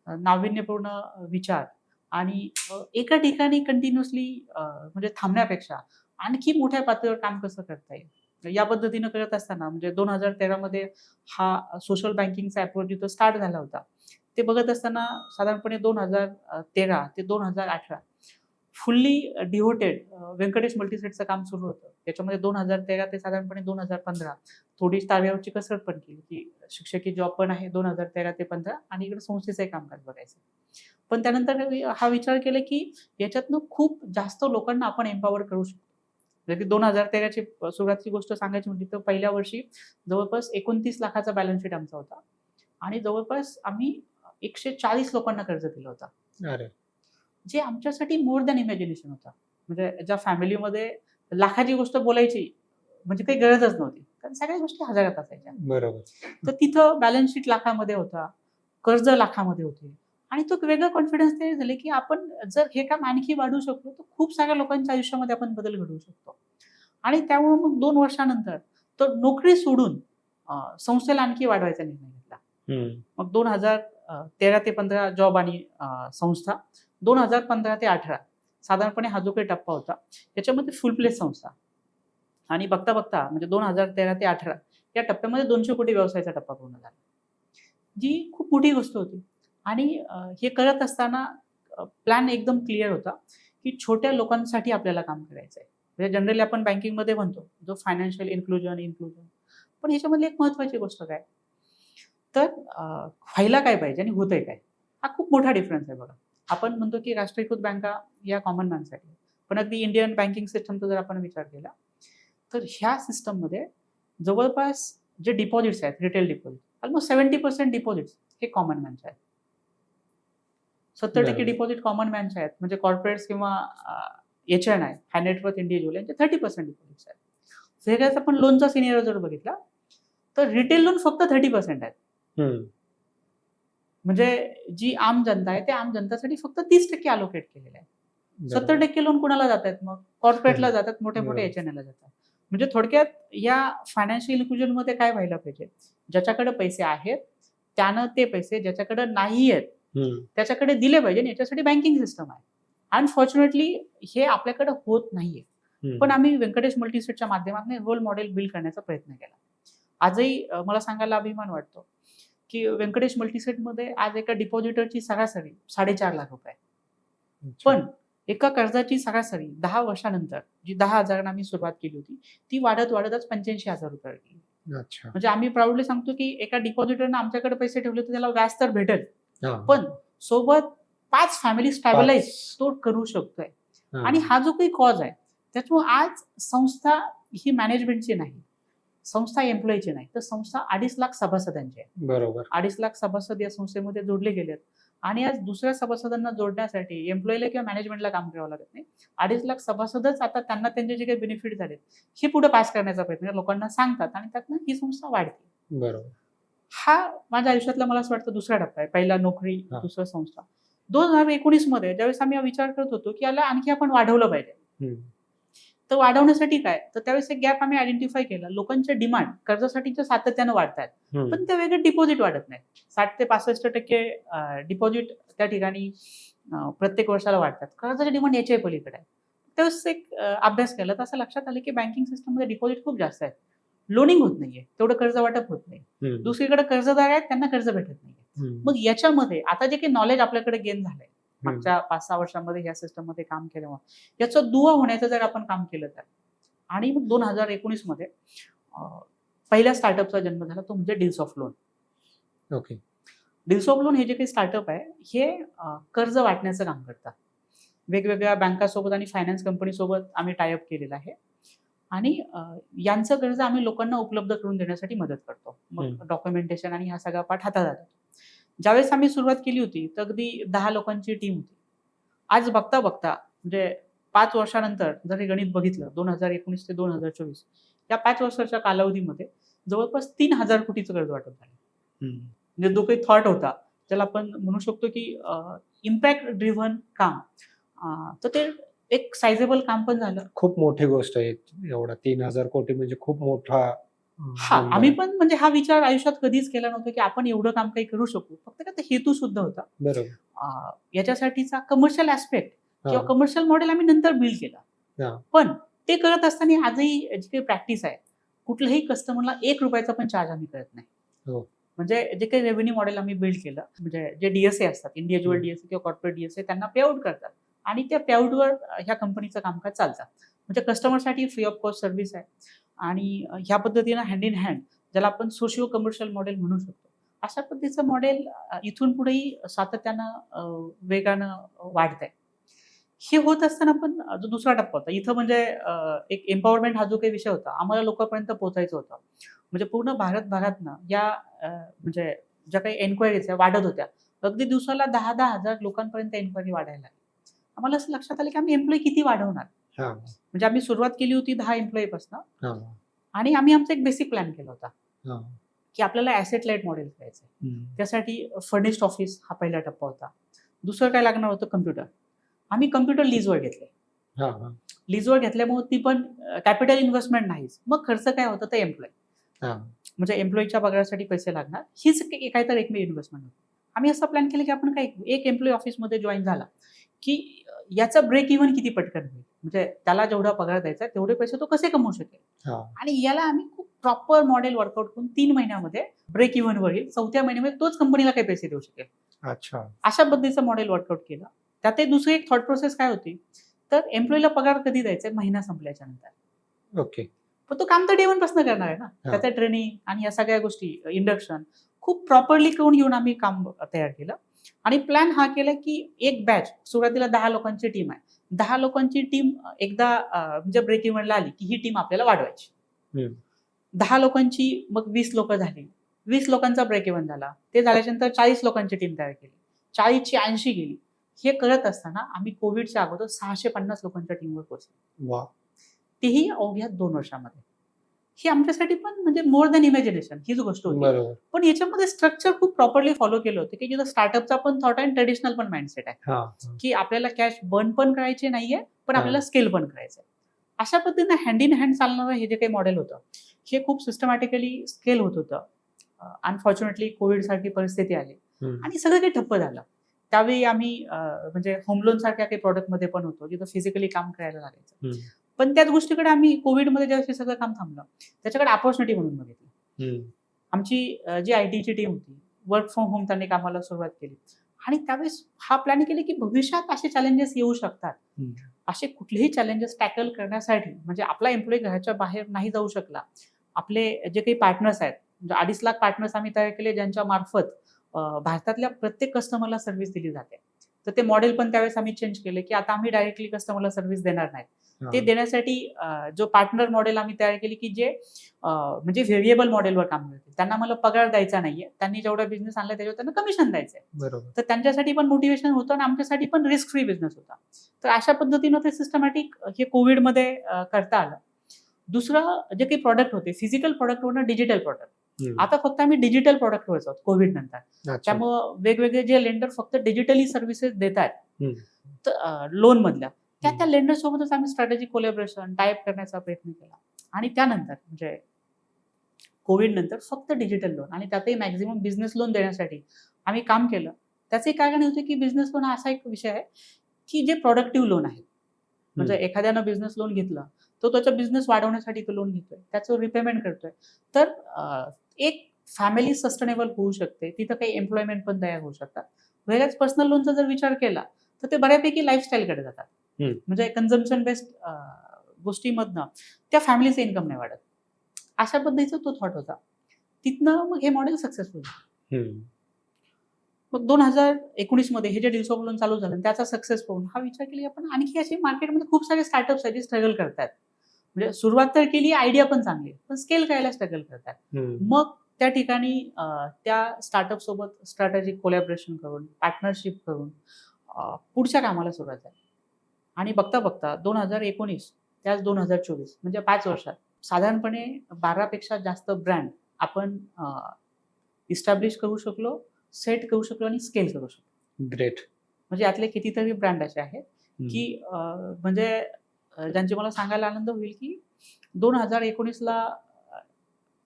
नाविन्यपूर्ण विचार आणि एका ठिकाणी कंटिन्युअसली म्हणजे थांबण्यापेक्षा आणखी मोठ्या पातळीवर काम कसं करता येईल. या पद्धतीनं करत असताना म्हणजे 2013 मध्ये हा सोशल बँकिंगचा अप्रोच जिथं स्टार्ट झाला होता, ते बघत असताना साधारणपणे 2013 ते 2018 फुल्ली डिव्होटेड व्यंकटेश मल्टीसेटचं काम सुरू होतं. त्याच्यामध्ये 2013 ते साधारणपणे 2015 थोडी तारेवरची कसरत पण केली, की शिक्षकी जॉब पण आहे 2013 ते 15 आणि इकडे संस्थेचंही कामकाज बघायचं. पण त्यानंतर हा विचार केला, की याच्यातनं खूप जास्त लोकांना आपण एम्पॉवर करू शकतो. म्हणजे 2013 ची सुरुवातीची गोष्ट सांगायची म्हटली तर पहिल्या वर्षी जवळपास 29 लाखाचा बॅलन्स शीट आमचा होता आणि जवळपास आम्ही 140 लोकांना कर्ज दिलं होतं. अरे! जे आमच्यासाठी मोर दॅन इमॅजिनेशन होता. म्हणजे ज्या फॅमिलीमध्ये लाखाची गोष्ट बोलायची म्हणजे काही गरजच नव्हती. कारण सगळ्या गोष्टी हजारात असायच्या. बरोबर. तर तिथं बॅलन्स शीट लाखामध्ये होता, कर्ज लाखामध्ये होते आणि तो एक वेगळा कॉन्फिडन्स तयार झाले, की आपण जर हे काम आणखी वाढवू शकलो, तर खूप साऱ्या लोकांच्या आयुष्यामध्ये आपण बदल घडवू शकतो. आणि त्यामुळे मग 2 वर्षानंतर तो नोकरी सोडून संस्थेला आणखी वाढवायचा निर्णय घेतला. मग 2013 ते 15 जॉब आणि संस्था. 2015 ते 18 साधारणपणे हा जो काही टप्पा होता, त्याच्यामध्ये फुल प्लेस संस्था आणि बघता म्हणजे 2013 ते 18 या टप्प्यामध्ये 200 कोटी व्यवसायाचा टप्पा पूर्ण झाला. जी खूप मोठी गोष्ट होती आणि हे करत असताना प्लॅन एकदम क्लिअर होता, की छोट्या लोकांसाठी आपल्याला काम करायचं आहे. म्हणजे जनरली आपण बँकिंगमध्ये म्हणतो, जो फायनान्शियल इन्क्लुजन. पण ह्याच्यामधली एक महत्त्वाची गोष्ट काय? तर व्हायला काय पाहिजे आणि होतंय काय? हा खूप मोठा डिफरन्स आहे बघा. आपण म्हणतो, की राष्ट्रीयकृत बँका या कॉमन मॅनसाठी. पण अगदी इंडियन बँकिंग सिस्टमचा जर आपण विचार केला, तर ह्या सिस्टममध्ये जवळपास जे डिपॉझिट्स आहेत, रिटेल डिपॉझिट, ऑलमोस्ट 70% डिपॉझिट्स हे कॉमन मॅनचे आहेत. 70% बरोबर. डिपॉझिट कॉमन मॅनचे आहेत, म्हणजे कॉर्पोरेट्स किंवा एचएन आहे, हाय नेटवर्थ इंडिव्हिज्युअल, यांचे 30% डिपॉझिट्स आहेत. वेगळ्याच आपण लोनचा सिनियर जर बघितला तर रिटेल लोन फक्त 30% आहेत. हम्म. म्हणजे जी आम जनता आहे त्या आम जनतासाठी फक्त 30% अलोकेट केलेलं आहे. बरोबर. 70% लोन कुणाला जात आहेत, मग कॉर्पोरेटला जातात, मोठ्या मोठ्या बरोबर. एचएनएलला जातात. म्हणजे थोडक्यात या फायनान्शियल इन्क्लुजन मध्ये काय व्हायला पाहिजे, ज्याच्याकडे पैसे आहेत त्यानं ते पैसे ज्याच्याकडे नाही आहेत त्याच्याकडे दिले पाहिजे आणि याच्यासाठी बँकिंग सिस्टम आहे. अनफॉर्च्युनेटली हे आपल्याकडे होत नाहीये. पण आम्ही व्यंकटेश मल्टीसेटच्या माध्यमातून रोल मॉडेल बिल्ड करण्याचा प्रयत्न केला. आजही मला सांगायला अभिमान वाटतो की व्यंकटेश मल्टीसेटमध्ये आज एका डिपॉझिटरची सरासरी 4.5 लाख रुपये आहे. पण एका कर्जाची सरासरी 10 वर्षानंतर जी 10,000 आम्ही सुरुवात केली होती ती वाढत वाढत आज 85,000 रुपये गेली. अच्छा. म्हणजे आम्ही प्राऊडली सांगतो की एका डिपॉझिटरनं आमच्याकडे पैसे ठेवले तर त्याला व्याज तर भेटेल, हा. पण सोबत 5 फॅमिली स्टॅबिलाइज तो करू शकतोय. आणि हा जो काही कॉज आहे त्याच्यामुळे आज संस्था ही मॅनेजमेंटची नाही, संस्था एम्प्लॉईची नाही, तर संस्था 2.5 लाख सभासदांची आहे. बरोबर. 2.5 लाख सभासद या संस्थेमध्ये जोडले गेलेत आणि आज दुसऱ्या सभासदांना जोडण्यासाठी एम्प्लॉईला किंवा मॅनेजमेंटला काम करावं लागत नाही. 2.5 लाख सभासदच आता त्यांना त्यांचे जे काही बेनिफिट झालेत हे पुढे पास करण्याचा प्रयत्न लोकांना सांगतात आणि त्यातनं ही संस्था वाढते. बरोबर. हा माझ्या आयुष्यातला मला असं वाटतं दुसरा टप्पा आहे. पहिला नोकरी, हा. दुसरं संस्था. 2019 मध्ये ज्यावेळेस आम्ही हा विचार करत होतो की याला आणखी आपण वाढवलं पाहिजे, तर वाढवण्यासाठी काय, तर त्यावेळेस एक गॅप आम्ही आयडेंटिफाय केला. लोकांचे डिमांड कर्जासाठीच्या सातत्यानं वाढतात, पण त्या वेगळे डिपॉझिट वाढत नाही. 60 ते 65% डिपॉझिट त्या ठिकाणी प्रत्येक वर्षाला वाढतात. कर्जाचे डिमांड याच्याही पलीकडे आहे. त्यावेळेस एक अभ्यास केला तर असं लक्षात आलं की बँकिंग सिस्टममध्ये डिपॉझिट खूप जास्त आहेत, लोनिंग होत नाहीये, तेवढं कर्ज वाटप होत नाही. दुसरीकडे कर्जदार आहेत त्यांना कर्ज भेटत नाहीये. मग याच्यामध्ये आता जे काही नॉलेज आपल्याकडे गेन झालंय मागच्या 5-6 वर्षांमध्ये या सिस्टममध्ये काम केल्यामुळे याचं दुवा होण्याचं जर आपण काम केलं तर, आणि मग 2019 मध्ये पहिल्या स्टार्टअपचा जन्म झाला, तो म्हणजे deals of loan. Okay. Deals of loan हे जे काही स्टार्टअप आहे हे कर्ज वाटण्याचं काम करतात. वेगवेगळ्या बँकासोबत आणि फायनान्स कंपनीसोबत आम्ही टायअप केलेला आहे आणि यांचं कर्ज आम्ही लोकांना उपलब्ध करून देण्यासाठी मदत करतो. मग डॉक्युमेंटेशन आणि हा सगळा पाठ हातात आला. ज्यावेळेस आम्ही सुरुवात केली होती तर अगदी 10 लोकांची टीम होती. आज बघता बघता म्हणजे 5 वर्षानंतर जर हे गणित बघितलं 2019 ते 2024 या 5 वर्षाच्या कालावधीमध्ये जवळपास 3,000 कोटीचं कर्ज वाटप झालं. म्हणजे जो काही थॉट होता त्याला आपण म्हणू शकतो की इम्पॅक्ट ड्रिव्हन काम, तर ते एक सायझेबल काम पण झालं. खूप मोठी गोष्ट आहे, एवढा 3,000 कोटी म्हणजे खूप मोठा. हा, आम्ही पण म्हणजे हा विचार आयुष्यात कधीच केला नव्हता की आपण एवढं काम काही करू शकू. फक्त त्याचा हेतू सुद्धा होता. बरोबर. याच्यासाठीचा कमर्शियल ऍस्पेक्ट किंवा कमर्शियल मॉडेल आम्ही नंतर बिल्ड केला. पण ते करत असताना आजही जी काही प्रॅक्टिस आहे, कुठल्याही कस्टमरला 1 रुपयाचा पण चार्ज आम्ही करत नाही. म्हणजे जे काही रेव्हेन्यू मॉडेल आम्ही बिल्ड केलं, म्हणजे जे डीएसए असतात, इंडिव्हिज्युअल डीएसए किंवा कॉर्पोरेट डीएसए, त्यांना पेआउट करतात आणि त्या पेआउटवर ह्या कंपनीचं कामकाज चालतं. म्हणजे कस्टमरसाठी फ्री ऑफ कॉस्ट सर्व्हिस आहे आणि ह्या पद्धतीनं हँड इन हँड ज्याला आपण सोशिओ कमर्शियल मॉडेल म्हणू शकतो, अशा पद्धतीचं मॉडेल इथून पुढेही सातत्यानं वेगानं वाढत आहे. हे होत असताना पण जो दुसरा टप्पा होता इथं म्हणजे एक एम्पॉवरमेंट हा जो काही विषय होता आम्हाला लोकांपर्यंत पोहोचायचं होतं. म्हणजे पूर्ण भारतभरातनं या म्हणजे ज्या काही एन्क्वायरीज वाढत होत्या, अगदी दिवसाला 10,000 लोकांपर्यंत एन्क्वायरी वाढायला लागली. आम्हाला असं लक्षात आलं की आम्ही एम्प्लॉई किती वाढवणार. म्हणजे आम्ही सुरुवात केली होती 10 एम्प्लॉईपासून आणि आम्ही आमचा एक बेसिक प्लॅन केला होता की आपल्याला ऍसेट लाईट मॉडेल करायचं. त्यासाठी फर्निश्ड ऑफिस हा पहिला टप्पा होता. दुसरं काय लागणार होतं, कम्प्युटर. आम्ही कम्प्युटर लीजवर घेतले. लीजवर घेतल्यामुळे ती पण कॅपिटल इन्व्हेस्टमेंट नाहीच. मग खर्च काय होतं तर एम्प्लॉई, म्हणजे एम्प्लॉईच्या पगारासाठी पैसे लागणार, हीच काहीतरी एकमेव इन्व्हेस्टमेंट होती. आम्ही असं प्लॅन केलं की आपण काय एक एम्प्लॉई ऑफिसमध्ये जॉईन झाला की याचा ब्रेक इव्हन किती पटकन होईल, म्हणजे त्याला जेवढा पगार द्यायचा तेवढे पैसे तो कसे कमवू शकेल. आणि याला आम्ही खूप प्रॉपर मॉडेल वर्कआउट करून 3 महिन्यामध्ये ब्रेक इव्हन वर येईल, 4थ्या महिन्यामध्ये तोच कंपनीला काही पैसे देऊ शकेल. अशा पद्धतीचं मॉडेल वर्कआउट केलं. त्यात दुसरी एक थॉट प्रोसेस काय होती, तर एम्प्लॉईला पगार कधी द्यायचा, महिना संपल्याच्या नंतर. ओके. पण तो काम तर डे 1 पासून करणार आहे ना. त्याच्या ट्रेनिंग आणि या सगळ्या गोष्टी, इंडक्शन खूप प्रॉपरली करून घेऊन आम्ही काम तयार केलं आणि प्लॅन हा केला की एक बॅच, सुरुवातीला 10 लोकांची टीम आहे. 10 लोकांची टीम एकदा म्हणजे ब्रेक इव्हनला आली की ही टीम आपल्याला वाढवायची. 10 लोकांची मग 20 लोक झाली. 20 लोकांचा ब्रेक इव्हन झाला. ते झाल्याच्यानंतर 40 लोकांची टीम तयार केली. 40ची 80 गेली. हे करत असताना आम्ही कोविडच्या अगोदर 650 लोकांच्या टीमवर पोहोचलो. वा. तेही अवघ्या 2 वर्षामध्ये. ही आमच्यासाठी पण म्हणजे मोर दॅन इमॅजिनेशन हीच गोष्ट होती. बरोबर. पण याच्यामध्ये स्ट्रक्चर खूप प्रॉपरली फॉलो केलं होतं, की जिथं स्टार्टअपचा पण थॉट आहे आणि ट्रेडिशनल पण माइंडसेट आहे. हा, हा. की आपल्याला कॅश बर्न पण करायचे नाहीये, पण हा. आपल्याला स्केल पण करायचंय. अशा पद्धतीने हँड इन हँड चालणारं हे जे काही मॉडेल होतं, हे खूप सिस्टमॅटिकली स्केल होत होतं. अनफॉर्च्युनेटली कोविड सारखी परिस्थिती आली आणि सगळं काही ठप्प झालं. त्यावेळी आम्ही म्हणजे होम लोन सारख्या काही प्रॉडक्टमध्ये पण होतो, जिथं फिजिकली काम करायला लागायचं. पण त्याच गोष्टीकडे आम्ही कोविडमध्ये ज्यावेळेस सगळं काम थांबलं, त्याच्याकडे अपॉर्च्युनिटी म्हणून बघितली. आमची जी आयटीची टीम होती, वर्क फ्रॉम होम त्यांनी कामाला सुरुवात केली आणि त्यावेळेस हा प्लॅन केले की भविष्यात असे चॅलेंजेस येऊ शकतात. असे कुठलेही चॅलेंजेस टॅकल करण्यासाठी म्हणजे आपला एम्प्लॉई घराच्या बाहेर नाही जाऊ शकला. आपले जे काही पार्टनर्स आहेत, म्हणजे 2.5 लाख पार्टनर्स आम्ही तयार केले, ज्यांच्या मार्फत भारतातल्या प्रत्येक कस्टमरला सर्व्हिस दिली जाते. तर ते मॉडेल पण त्यावेळेस आम्ही चेंज केले, की आता आम्ही डायरेक्टली कस्टमरला सर्व्हिस देणार नाही. ते देण्यासाठी जो पार्टनर मॉडेल आम्ही तयार केली, की जे म्हणजे व्हेरिएबल मॉडेलवर काम करतील. त्यांना मला पगार द्यायचा नाहीये. त्यांनी जेवढा बिझनेस आणला त्याच्यावर त्यांना कमिशन द्यायचंय. बरोबर. तर त्यांच्यासाठी पण मोटिव्हेशन होतं आणि आमच्यासाठी पण रिस्क फ्री बिझनेस होता. तर अशा पद्धतीनं ते सिस्टमॅटिक हे कोविडमध्ये करता आलं. दुसरं जे काही प्रॉडक्ट होते, फिजिकल प्रॉडक्टवरनं डिजिटल प्रॉडक्ट. आता फक्त आम्ही डिजिटल प्रॉडक्टवरच आहोत कोविड नंतर. त्यामुळं वेगवेगळे जे लेंडर फक्त डिजिटली सर्व्हिसेस देतात लोन मधल्या, त्या लेंडर सोबतच आम्ही स्ट्रॅटेजिक कोलॅबोरेशन टाइप करण्याचा प्रयत्न केला. आणि त्यानंतर म्हणजे कोविड नंतर फक्त डिजिटल लोन आणि त्यातही मॅक्झिमम बिझनेस लोन देण्यासाठी आम्ही काम केलं. त्याचे कारण होते की बिझनेस लोन हा असा एक विषय आहे की जे प्रोडक्टिव्ह लोन आहे. म्हणजे एखाद्यानं बिझनेस लोन घेतलं, तो त्याचा बिझनेस वाढवण्यासाठी तो लोन घेतोय, त्याचं रिपेमेंट करतोय. तर एक फॅमिली सस्टेनेबल होऊ शकते, तिथं काही एम्प्लॉयमेंट पण तयार होऊ शकतात. वेगळ्याच पर्सनल लोनचा जर विचार केला तर ते बऱ्यापैकी लाईफस्टाईलकडे जातात. म्हणजे कन्झम्पशन बेस्ड गोष्टीमधनं त्या फॅमिलीचं इन्कम नाही वाढत. अशा पद्धतीचा तो थॉट होता. तिथनं मग हे मॉडेल सक्सेसफुल झालं. मग 2019 मध्ये हे जे डील्स ऑफ लोन चालू झालं त्याचा सक्सेस पाहून हा विचार केला आपण आणखी असे मार्केटमध्ये खूप सारे स्टार्टअप्स आहेत जे स्ट्रगल करतात. म्हणजे सुरुवात तर केली, आयडिया पण चांगली, पण स्केल करायला स्ट्रगल करतात. मग त्या ठिकाणी त्या स्टार्टअप सोबत स्ट्रॅटेजिक कोलॅबोरेशन करून, पार्टनरशिप करून पुढच्या कामाला सुरुवात झाली. आणि बघता बघता 2019 त्याच 2024 म्हणजे 5 वर्षात साधारणपणे 12 पेक्षा जास्त ब्रँड आपण इस्टॅब्लिश करू शकलो, सेट करू शकलो आणि स्केल करू शकलो. ग्रेट. म्हणजे यातले कितीतरी ब्रँड असे आहेत की म्हणजे ज्यांचे मला सांगायला आनंद होईल की 2019 ला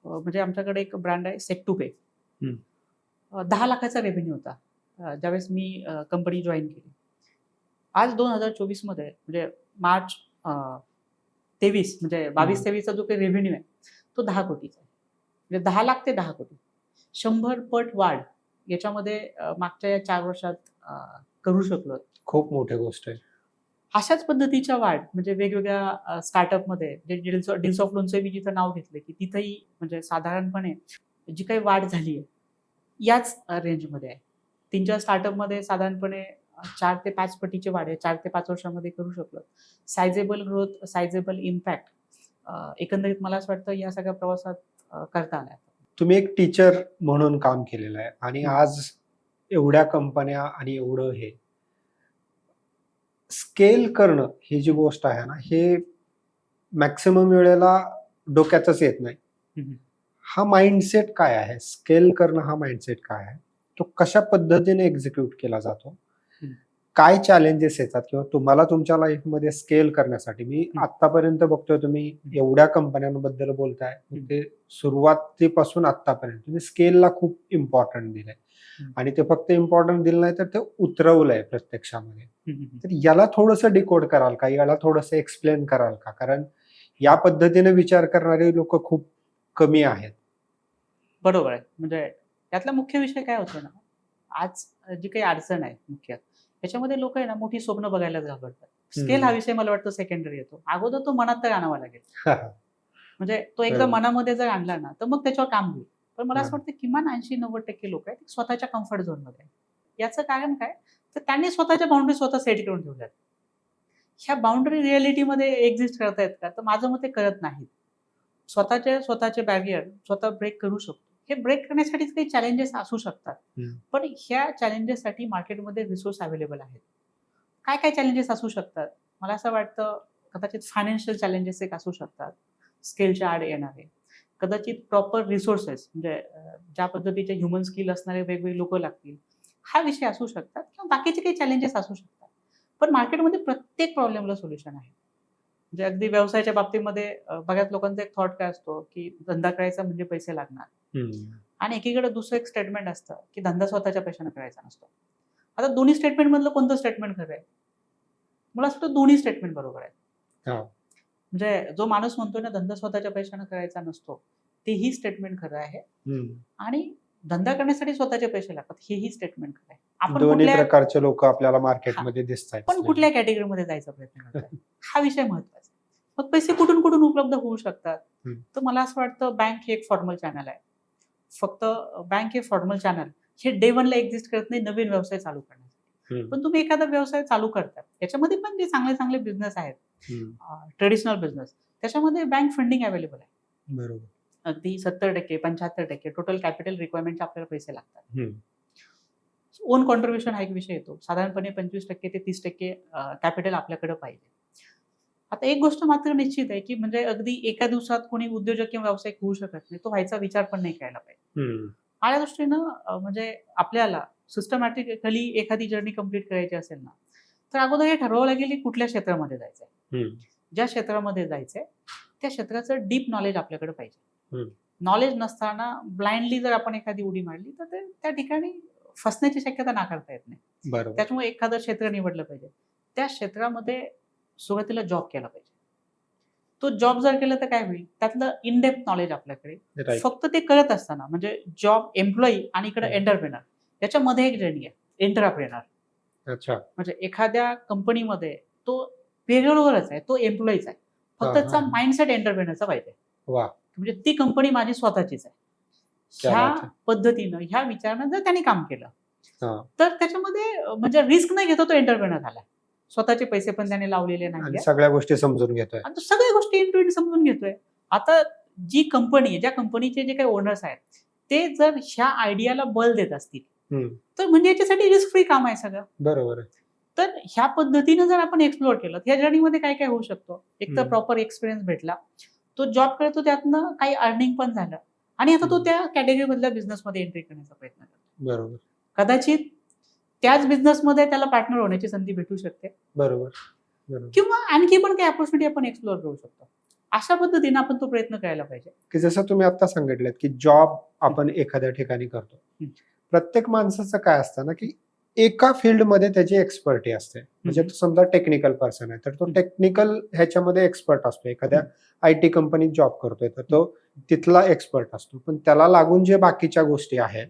म्हणजे आमच्याकडे एक ब्रँड आहे सेट2पे. 10 लाखाचा रेव्हेन्यू होता ज्यावेळेस मी कंपनी जॉईन केली. आज 2024 मध्ये म्हणजे मार्च 23 म्हणजे 22-23 चा जो काही रेव्हेन्यू आहे तो 10 कोटीचा आहे. म्हणजे 10 लाख ते 10 कोटी 100 पट वाढ याच्यामध्ये मागच्या या 4 वर्षात करू शकलो. खूप मोठी गोष्ट आहे. अशाच पद्धतीच्या वाढ म्हणजे वेगवेगळ्या स्टार्टअपमध्ये जे डील्स ऑफ लोनचं मी जिथं नाव घेतलं की तिथंही म्हणजे साधारणपणे जी काही वाढ झाली आहे याच रेंजमध्ये आहे. 3-4 स्टार्टअपमध्ये साधारणपणे 4 ते 5 पटीची वाढ आहे 4 ते 5 वर्षामध्ये करू शकलो. सायझेबल ग्रोथ, सायझेबल इम्पॅक्ट एकंदरीत मला असं वाटतं या सगळ्या प्रवासात करता आलाय. तुम्ही एक टीचर म्हणून काम केलेलं आहे आणि आज एवढ्या कंपन्या आणि एवढं हे स्केल करणं ही जी गोष्ट आहे ना, हे मॅक्सिमम वेळेला डोक्यातच येत नाही. हा माइंडसेट काय आहे? स्केल करणं हा माइंडसेट काय आहे? तो कशा पद्धतीने एक्झिक्यूट केला जातो? काय चॅलेंजेस येतात किंवा तुम्हाला तुमच्या लाईफमध्ये स्केल करण्यासाठी? मी आतापर्यंत बघतोय तुम्ही एवढ्या कंपन्यांबद्दल बोलताय, ते सुरुवातीपासून आतापर्यंत तुम्ही स्केलला खूप इम्पॉर्टंट दिलंय आणि ते फक्त इम्पॉर्टंट दिलं नाही तर ते उतरवलंय प्रत्यक्षामध्ये. तर याला थोडंसं डिकोड कराल का? याला थोडंसं एक्सप्लेन कराल का? कारण या पद्धतीने विचार करणारे लोक खूप कमी आहेत. बरोबर आहे. म्हणजे त्यातला मुख्य विषय काय होतो ना, आज जी काही अडचण आहे मुख्य त्याच्यामध्ये लोक आहे ना मोठी स्वप्न बघायला घाबरतात. स्केल हा विषय मला वाटतं सेकंडरी येतो. अगोदर तो मनात तर आणावा लागेल. म्हणजे तो एकदा मनामध्ये जर आणला ना तर मग त्याच्यावर काम होईल. पण मला असं वाटतं किमान 80-90% लोक आहेत स्वतःच्या कम्फर्ट झोनमध्ये आहेत. याचं कारण काय? तर त्यांनी स्वतःच्या बाउंड्री स्वतः सेट करून ठेवल्यात. ह्या बाउंड्री रिअलिटीमध्ये एक्झिस्ट करतायत का? तर माझं मत ते करत नाहीत. स्वतःचे बॅरियर स्वतः ब्रेक करू शकतो. हे ब्रेक करण्यासाठी काही चॅलेंजेस असू शकतात. पण ह्या चॅलेंजेससाठी मार्केटमध्ये रिसोर्स अवेलेबल आहेत. काय काय चॅलेंजेस असू शकतात? मला असं वाटतं कदाचित फायनान्शियल चॅलेंजेस एक असू शकतात. स्किलच्या आड येणारे. कदाचित प्रॉपर रिसोर्सेस म्हणजे ज्या पद्धतीचे ह्युमन स्किल असणारे वेगवेगळे लोकं लागतील. हा विषय असू शकतात किंवा बाकीचे काही चॅलेंजेस असू शकतात. पण मार्केटमध्ये प्रत्येक प्रॉब्लेमला सोल्युशन आहे. म्हणजे अगदी व्यवसायाच्या बाबतीमध्ये बऱ्याच लोकांचा एक थॉट काय असतो, की धंदा करायचा म्हणजे पैसे लागणार. आणि एकीकडे दुसरं एक स्टेटमेंट असतं, की धंदा स्वतःच्या पैशाने करायचा नसतो. आता दोन्ही स्टेटमेंट मधलं कोणतं स्टेटमेंट खरं आहे? मला असं वाटतं दोन्ही स्टेटमेंट बरोबर आहेत. हां. म्हणजे जो माणूस म्हणतोय ना धंदा स्वतःच्या पैशाने करायचा नसतो, तेही स्टेटमेंट खरं आहे. आणि धंदा करण्यासाठी स्वतःचे पैसे लागतात हेही स्टेटमेंट खरं आहे. आपण दोन्ही कुठल्या प्रकारचे लोक आपल्याला मार्केटमध्ये दिसतायत. पण कुठल्या कॅटेगरीमध्ये जायचा प्रयत्न करताय? हा विषय महत्त्वाचा आहे. मग पैसे कुठून उपलब्ध होऊ शकतात? तर मला असं वाटतं बँक हे एक फॉर्मल चॅनल आहे. फक्त बँक हे फॉर्मल चॅनल हे डे 1 ला एक्झिस्ट करत नाही नवीन व्यवसाय चालू करण्यासाठी. पण तुम्ही एखादा व्यवसाय चालू करता, त्याच्यामध्ये पण जे चांगले बिझनेस आहेत, ट्रेडिशनल बिझनेस, त्याच्यामध्ये बँक फंडिंग अवेलेबल आहे. बरोबर. अगदी 70% 75% टोटल कॅपिटल रिक्वायरमेंटचे आपल्याला पैसे लागतात. ओन कॉन्ट्रिब्युशन हा एक विषय येतो. साधारणपणे 25% ते 30% कॅपिटल आपल्याकडे पाहिजे. आता एक गोष्ट मात्र निश्चित आहे, की म्हणजे अगदी एका दिवसात कोणी उद्योजक किंवा व्यावसायिक होऊ शकत नाही. तो व्हायचा विचार पण नाही करायला पाहिजे. माझ्या दृष्टीनं म्हणजे आपल्याला सिस्टमॅटिकली एखादी जर्नी कंप्लीट करायची असेल ना, तर अगोदर हे ठरवावं लागेल, की कुठल्या क्षेत्रामध्ये जायचंय. ज्या क्षेत्रामध्ये जायचंय, त्या क्षेत्राचं डीप नॉलेज आपल्याकडे पाहिजे. नॉलेज नसताना ब्लाइंडली जर आपण एखादी उडी मारली, तर ते त्या ठिकाणी फसण्याची शक्यता नाकारता येत नाही. बरोबर. त्याच्यामुळे एखादं क्षेत्र निवडलं पाहिजे. त्या क्षेत्रामध्ये सुरुवातीला जॉब केला पाहिजे. तो जॉब जर केला तर काय होईल? त्यातलं इन डेप्थ नॉलेज आपल्याकडे. राइट. फक्त ते करत असताना म्हणजे जॉब, एम्प्लॉयी आणि इकडे एंटरप्रेनर याच्यामध्ये एक जर्नी आहे. एंटरप्रेनर. अच्छा. म्हणजे एखाद्या कंपनीमध्ये तो पेरोलवरच आहे, तो एम्प्लॉईच आहे. फक्त त्याचा माइंडसेट एंटरप्रेनरचा पाहिजे. वाह! म्हणजे ती कंपनी माझी स्वतःचीच आहे. ह्या पद्धतीनं, ह्या विचारानं जर त्यांनी काम केलं, तर त्याच्यामध्ये म्हणजे रिस्क न घेता तो एंटरप्रेनर झाला. स्वतःचे पैसे पण त्याने लावलेले नाही. सगळ्या गोष्टी समजून घेतोय. आणि तो सगळ्या गोष्टी एंड टू एंड समजून घेतोय. आता जी कंपनी, ज्या कंपनीचे जे काही ओनर्स आहेत, ते जर ह्या आयडियाला बळ देत असतील, तर म्हणजे याच्यासाठी रिस्क फ्री काम आहे सगळं. बरोबर आहे. तर ह्या पद्धतीनं जर आपण एक्सप्लोर केलं, या जर्नीमध्ये काय काय होऊ शकतो? एक तर प्रॉपर एक्सपिरियन्स भेटला, तो जॉब करतो त्यातनं काही अर्निंग पण झालं आणि आता तो त्या कॅटेगरी मधल्या बिझनेसमध्ये एंट्री करण्याचा प्रयत्न करतो. बरोबर. कदाचित त्याच बिझनेसमध्ये त्याला पार्टनर होण्याची संधी भेटू शकते. बरोबर. किंवा आणखी पण काही अपॉर्च्युनिटी आपण एक्सप्लोर करू शकतो. अशा पद्धतीने आपण तो प्रयत्न करायला पाहिजे. की जसं तुम्ही आता सांगितलं, की जॉब आपण एखाद्या ठिकाणी करतो. प्रत्येक माणसाचं काय असतं ना, की एका फील्डमध्ये त्याची एक्सपर्टी असते. म्हणजे समजा टेक्निकल पर्सन आहे, तर तो टेक्निकल ह्याच्यामध्ये एक्सपर्ट असतो. एखाद्या IT कंपनीत जॉब करतोय, तर तो तिथला एक्सपर्ट असतो. पण त्याला लागून जे बाकीच्या गोष्टी आहेत,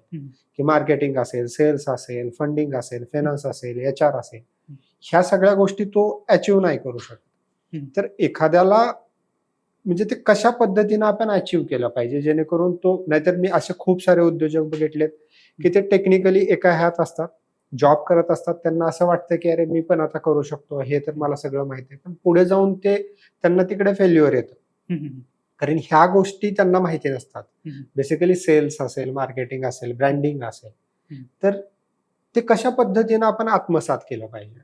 की मार्केटिंग असेल, सेल्स असेल, फंडिंग असेल, फायनान्स असेल, HR असेल, ह्या सगळ्या गोष्टी तो अचीव्ह नाही करू शकत. तर एखाद्याला म्हणजे ते कशा पद्धतीने आपण अचीव्ह केलं पाहिजे, जेणेकरून तो, नाहीतर मी असे खूप सारे उद्योजक बघितलेत, की ते टेक्निकली एका ह्यात असतात, जॉब करत असतात, त्यांना असं वाटतं की अरे मी पण आता करू शकतो, हे तर मला सगळं माहिती आहे. पण पुढे जाऊन ते त्यांना तिकडे फेल्युअर येतं. कारण ह्या गोष्टी त्यांना माहिती नसतात. बेसिकली सेल्स असेल, मार्केटिंग असेल, ब्रँडिंग असेल, तर ते कशा पद्धतीने आपण आत्मसात केलं पाहिजे.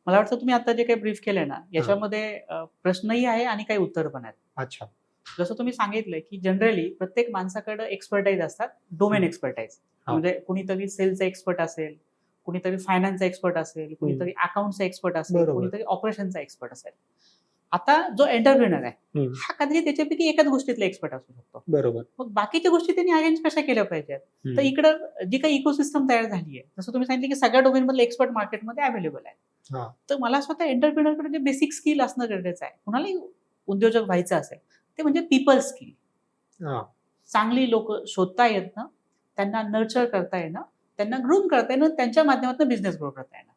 मला वाटतं तुम्ही आता जे काही ब्रीफ केलंय ना, याच्यामध्ये प्रश्नही आहे आणि काही उत्तर पण आहेत. अच्छा. जसं तुम्ही सांगितलंय, की जनरली प्रत्येक माणसाकडे एक्सपर्टाईज असतात, डोमेन एक्सपर्टाईज. म्हणजे कुणीतरी सेलचा एक्सपर्ट असेल, कुणीतरी फायनान्सचा एक्सपर्ट असेल, कुणीतरी अकाउंटचा एक्सपर्ट असेल, कुणीतरी ऑपरेशनचा एक्सपर्ट असेल. आता जो एंटरप्रेनर आहे, हा कधी त्याच्यापैकी एकाच गोष्टीतला एक्सपर्ट असू शकतो. बरोबर. मग बाकीच्या गोष्टी त्यांनी अरेंज कशा केल्या पाहिजेत? तर इकडं जी काही इकोसिस्टम तयार झाली आहे, जसं तुम्ही सांगितलं, की सगळ्या डोमेन मधले एक्सपर्ट मार्केटमध्ये अवेलेबल आहे. तर मला असं वाटतं एंटरप्रेनरकडे जे बेसिक स्किल असणं गरजेचं आहे. कुणालाही उद्योजक व्हायचं असेल, ते म्हणजे पीपल स्किल. चांगली लोक शोधता येणं, त्यांना नर्चर करता येणं, त्यांना ग्रूम करता येणं, त्यांच्या माध्यमातून बिझनेस ग्रो करता येणं.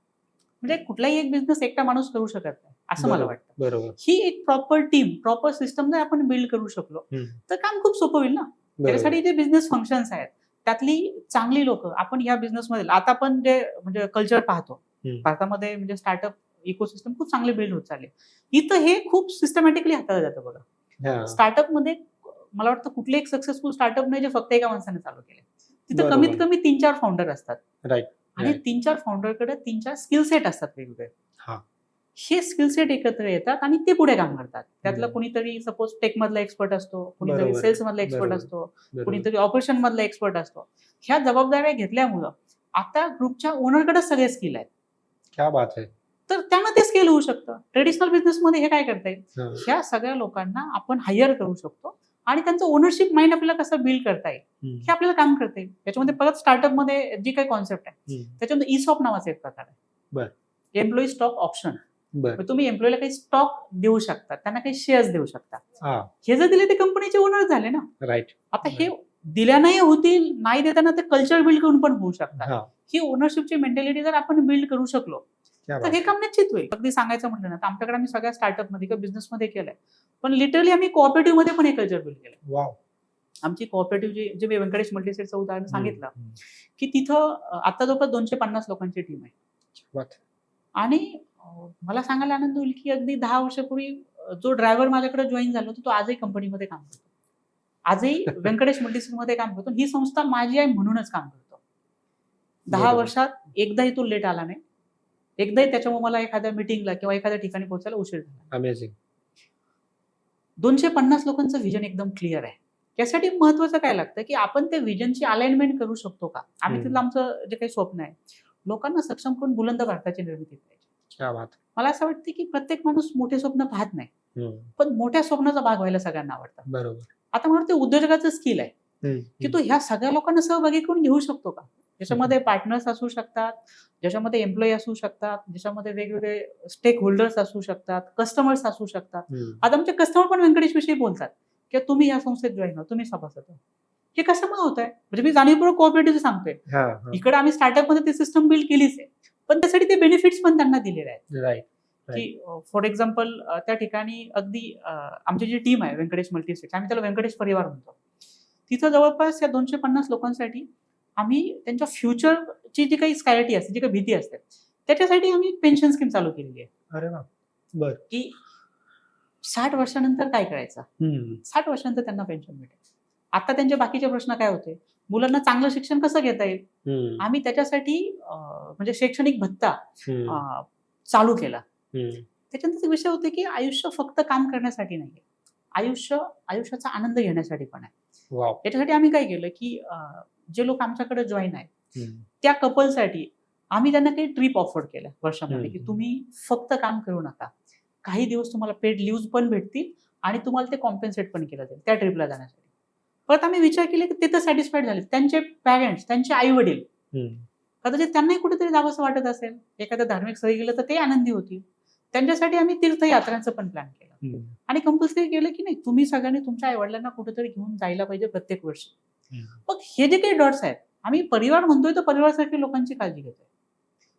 म्हणजे कुठलाही एक बिझनेस एकटा माणूस करू शकत नाही, असं मला वाटतं. बरोबर. ही एक प्रॉपर टीम, प्रॉपर सिस्टम जर आपण बिल्ड करू शकलो, तर काम खूप सोपं होईल ना. त्यासाठी जे बिझनेस फंक्शन्स आहेत, त्यातली चांगली लोक आपण ह्या बिझनेसमध्ये, आता आपण जे म्हणजे कल्चर पाहतो भारतामध्ये, म्हणजे स्टार्टअप इकोसिस्टम खूप चांगले बिल्ड होत चालले. इथं हे खूप सिस्टमॅटिकली हाताळलं जातं बघा. हा. स्टार्टअपमध्ये मला वाटतं कुठले एक सक्सेसफुल स्टार्टअप नाही जे फक्त एका माणसाने चालू केले. तिथे बरोबर. कमीत कमी 3-4 फाउंडर असतात राईट. आणि Right. 3-4 फाउंडरकडे 3-4 स्किल सेट असतात वेगवेगळे. हा. हे स्किल सेट एकत्र येतात आणि ते पुढे काम करतात. त्यातलं हम्म. कुणीतरी सपोज टेक मधला एक्सपर्ट असतो, कुणीतरी बरोबर. सेल्स मधला एक्सपर्ट बरोबर. असतो, बरोबर. कुणीतरी ऑपरेशन मधला एक्सपर्ट असतो. ह्या जबाबदाऱ्या घेतल्यामुळं आता ग्रुपच्या ओनरकडे सगळे स्किल आहेत. क्या बात आहे. तर त्यांना ते स्केल होऊ शकतं. ट्रेडिशनल बिझनेसमध्ये हे काय करता येईल? हा. ह्या सगळ्या लोकांना आपण हायर करू शकतो आणि त्यांचं ओनरशिप माइंड आपल्याला कसं बिल्ड करता येईल हम्म. हे आपल्याला काम करता येईल. त्याच्यामध्ये परत स्टार्टअपमध्ये जी काही कॉन्सेप्ट आहे हम्म. त्याच्यामध्ये ESOP नावाचा एक प्रकार आहे. बर. Employee stock option. बर. तुम्ही एम्प्लॉईला काही स्टॉक देऊ शकता, त्यांना काही शेअर्स देऊ शकता. हा. हे जर दिले ते कंपनीचे ओनर झाले ना. राईट. आता हे दिल्यानंही होतील, नाही देताना ते कल्चर बिल्ड करून पण होऊ शकतात. हा. ही ओनरशिपची मेंटॅलिटी जर आपण बिल्ड करू शकलो क्या तर बात हे आहे. काम निश्चित होईल. अगदी सांगायचं म्हटलं ना तर आमच्याकडे आम्ही सगळ्या स्टार्टअपमध्ये किंवा बिझनेसमध्ये केलंय. पण लिटरली आम्ही कोऑपरेटिव्ह मध्ये पण हे कल्चर बिल्ड केलंय. वाव. आमची कोऑपरेटिव्ह जे मी व्यंकटेश मल्टीसेटचं उदाहरण सांगितलं हम्म. की तिथं आता जवळपास 250 लोकांची टीम आहे. क्या बात आहे. आणि मला सांगायला आनंद होईल की अगदी 10 वर्षापूर्वी जो ड्रायव्हर माझ्याकडे जॉईन झाला होता तो आजही कंपनीमध्ये काम करतो. आजही व्यंकटेश मल्टीसेटमध्ये काम करतो. ही संस्था माझी आहे म्हणूनच काम करतो. 10 बरोबर. वर्षात एकदाही तो लेट आला नाही. एकदाही त्याच्यामुळे मला एखाद्या मीटिंगला किंवा एखाद्या ठिकाणी पोहोचायला उशीर झाला. अमेझिंग. 250 लोकांचं व्हिजन एकदम क्लिअर आहे. यासाठी महत्वाचं काय लागतं की आपण त्या व्हिजनची अलाइनमेंट करू शकतो का? आम्ही हम्म. तिथलं आमचं जे काही स्वप्न आहे लोकांना सक्षम करून बुलंद भारताची निर्मिती करायची. क्या बात. मला असं वाटतं की प्रत्येक माणूस मोठे स्वप्न पाहत नाही, हम्म. पण मोठ्या स्वप्नाचा भाग व्हायला सगळ्यांना आवडतं. बरोबर. आता मला वाटतं उद्योजकाचं स्किल आहे हम्म. की तो ह्या सगळ्या लोकांना सहभागी करून घेऊ शकतो का? ज्याच्यामध्ये पार्टनर्स असू शकतात, ज्याच्यामध्ये एम्प्लॉई असू शकतात, ज्याच्यामध्ये वेगवेगळे स्टेक होल्डर्स असू शकतात, कस्टमर्स असू शकतात. हम्म. आता आमचे कस्टमर पण व्यंकटेश विषयी बोलतात की तुम्ही या संस्थेत जॉईन व्हा, तुम्ही सभासद व्हा. हे कशामुळे होत आहे? म्हणजे मी जाणीवपूर्वक कोऑपरेटिव्ह सांगतोय. हा. हा. इकडे आम्ही स्टार्टअपमध्ये ती सिस्टम बिल्ड केलीच आहे, पण त्यासाठी ते बेनिफिट्स पण त्यांना दिलेले आहेत. राईट. की फॉर एक्झाम्पल त्या ठिकाणी अगदी आमची जी टीम आहे व्यंकटेश मल्टीसेट, आम्ही त्याला व्यंकटेश परिवार म्हणतो. तिथं जवळपास या 250 लोकांसाठी आम्ही त्यांच्या फ्युचरची जी काही स्कायटी असते, जी काही भीती असते, त्याच्यासाठी आम्ही पेन्शन स्कीम चालू केलेली आहे. अरे वा. बर. की 60 वर्षानंतर काय करायचं? हम्म. 60 वर्षानंतर त्यांना पेन्शन भेटेल. आता त्यांचे बाकीचे प्रश्न काय होते? मुलांना चांगलं शिक्षण कसं घेता येईल? हम्म. आम्ही त्याच्यासाठी म्हणजे शैक्षणिक भत्ता हम्म. चालू केला. हम्म. त्याच्यानंतर विषय होते की आयुष्य फक्त काम करण्यासाठी नाहीये, आयुष्याचा आनंद घेण्यासाठी पण आहे. वाव. याच्यासाठी आम्ही काय केलं की जे लोक आमच्याकडे जॉईन आहेत हम्म. त्या कपलसाठी आम्ही त्यांना काही ट्रिप ऑफर केल्या वर्षामध्ये की हम्म. तुम्ही फक्त काम करू नका, काही दिवस तुम्हाला पेड लिव्ह पण भेटतील आणि तुम्हाला ते कॉम्पेन्सेट पण केलं जाईल त्या ट्रिपला जाण्यासाठी. परत आम्ही विचार केले की ते तर सॅटिस्फाईड झाले, त्यांचे पॅरेंट्स, त्यांचे आई वडील हम्म. कदाचित त्यांनाही कुठेतरी जावंसं वाटत असेल, एखाद्या धार्मिक स्थळी गेलं तर ते आनंदी होतील. त्यांच्यासाठी आम्ही तीर्थयात्रांचं पण प्लॅन केलं हम्म. आणि कंपल्सरी केलं की नाही तुम्ही सगळ्यांनी तुमच्या आईवडिलांना कुठेतरी घेऊन जायला पाहिजे प्रत्येक वर्षी. हम्म. मग हे जे काही डॉट्स आहेत, आम्ही परिवार म्हणतोय तर परिवारासाठी लोकांची काळजी घेतोय.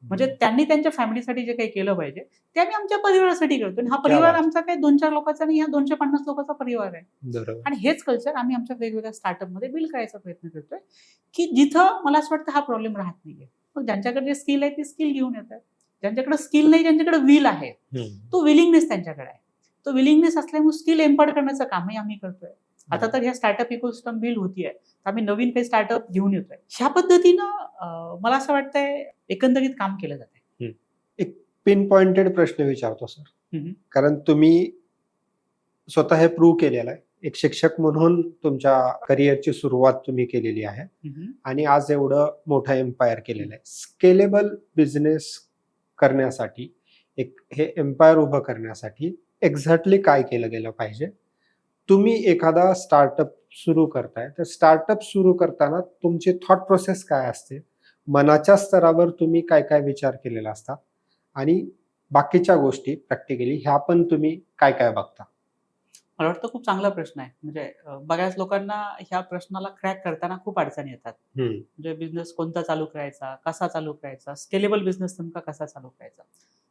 म्हणजे त्यांनी त्यांच्या फॅमिलीसाठी जे काही केलं पाहिजे ते आम्ही आमच्या परिवारासाठी करतो. हा परिवार बात. आमचा काही 2-4 लोकांचा नाही, हा 250 लोकांचा परिवार आहे. बरोबर. आणि हेच कल्चर आम्ही आमच्या वेगवेगळ्या स्टार्टअपमध्ये बिल्ड करायचा प्रयत्न करतोय की जिथं मला असं वाटतं हा प्रॉब्लेम राहत नाहीये. मग ज्यांच्याकडे जे स्किल आहे ते स्किल घेऊन येतात, ज्यांच्याकडे स्किल नाही, ज्यांच्याकडे विल आहे, हम्म. तो विलिंगनेस त्यांच्याकडे आहे. तो विलिंगनेस असल्यामुळे स्किल एम्पावर करण्याचं कामही आम्ही करतोय. आता तर ह्या स्टार्टअप इकोसिस्टम बिल्ड होतीये, तर आम्ही नवीन काही स्टार्टअप घेऊन येतोय. ह्या पद्धतीनं मला असं वाटतंय एकंदरीत काम केलं जातंय. एक पिन पॉइंटेड प्रश्न विचारतो सर, हम्म. कारण तुम्ही स्वतः हे प्रूव्ह केलेलं आहे. एक शिक्षक म्हणून तुमच्या करिअरची सुरुवात तुम्ही केलेली आहे हम्म. आणि आज एवढं मोठं एम्पायर केलेलं आहे. स्केलेबल बिझनेस करण्यासाठी, एक हे एम्पायर उभं करण्यासाठी एक्झॅक्टली काय केलं गेलं पाहिजे? तुम्ही एखादा स्टार्टअप सुरू करताय, तर स्टार्टअप सुरू करताना तुमची थॉट प्रोसेस काय असते? मनाच्या स्तरावर तुम्ही काय काय विचार केलेला असता आणि बाकीच्या गोष्टी प्रॅक्टिकली ह्या पण तुम्ही काय काय बघता? मला वाटतं खूप चांगला प्रश्न आहे. म्हणजे बऱ्याच लोकांना ह्या प्रश्नाला क्रॅक करताना खूप अडचणी येतात. म्हणजे बिझनेस कोणता चालू करायचा, कसा चालू करायचा, स्केलेबल बिझनेस नेमका कसा चालू करायचा.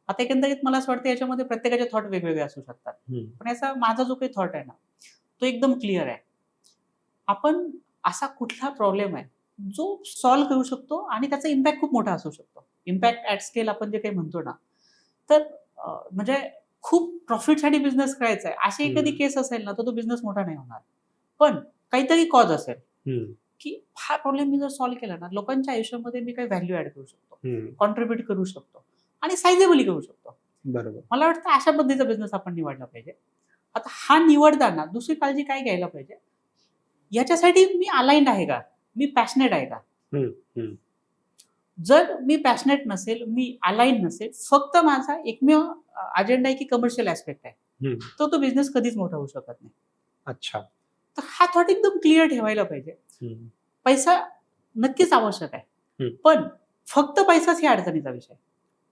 आता एकंदरीत मला असं वाटतं याच्यामध्ये प्रत्येकाचे थॉट वेगवेगळे असू शकतात. पण याचा माझा जो काही थॉट आहे ना तो एकदम क्लिअर आहे. आपण असा कुठला प्रॉब्लेम आहे जो सॉल्व्ह करू शकतो आणि त्याचा इम्पॅक्ट खूप मोठा असू शकतो. इम्पॅक्ट ॲट स्केल आपण जे काही म्हणतो ना, तर म्हणजे खूप प्रॉफिटसाठी बिझनेस करायचा आहे अशी एखादी केस असेल ना तर तो बिझनेस मोठा नाही होणार. पण काहीतरी कॉज असेल की हा प्रॉब्लेम मी जर सॉल्व्ह केला ना लोकांच्या आयुष्यामध्ये मी काही व्हॅल्यू ऍड करू शकतो, कॉन्ट्रीब्युट करू शकतो आणि सायझेबली करू शकतो. बरोबर. मला वाटतं अशा पद्धतीचा बिझनेस आपण निवडला पाहिजे. आता हा निवडताना दुसरी काळजी काय घ्यायला पाहिजे, याच्यासाठी मी अलाइन्ड आहे का, मी पॅशनेट आहे का. जर मी पॅशनेट नसेल, मी अलाइन नसेल, फक्त माझा एकमेव अजेंडा आहे की कमर्शियल ऍस्पेक्ट आहे, तर तो बिझनेस कधीच मोठा होऊ शकत नाही. अच्छा. तर हा थॉट एकदम क्लिअर ठेवायला पाहिजे. पैसा नक्कीच आवश्यक आहे, पण फक्त पैसाच ही अडचणीचा विषय.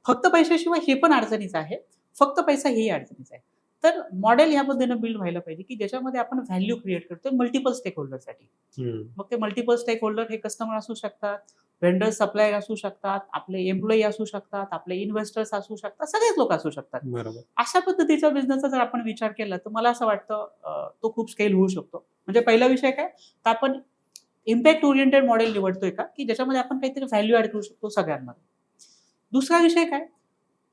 फक्त पैशाशिवाय हे पण अडचणीचं आहे, फक्त पैसा हेही अडचणीचं आहे. तर मॉडेल या पद्धतीनं बिल्ड व्हायला पाहिजे की ज्याच्यामध्ये आपण व्हॅल्यू क्रिएट करतोय मल्टिपल स्टेक होल्डरसाठी. मग ते मल्टिपल स्टेक होल्डर हे कस्टमर असू शकतात, व्हेंडर सप्लायर असू शकतात, आपले एम्प्लॉई असू शकतात, आपले इन्व्हेस्टर्स असू शकतात, सगळेच लोक असू शकतात. बरोबर. अशा पद्धतीच्या बिझनेसचा जर आपण विचार केला तर मला असं वाटतं तो खूप स्केल होऊ शकतो. म्हणजे पहिला विषय काय, तर आपण इम्पॅक्ट ओरिएंटेड मॉडेल निवडतोय का की ज्याच्यामध्ये आपण काहीतरी व्हॅल्यू ऍड करू शकतो सगळ्यांमध्ये. दुसरा विषय काय,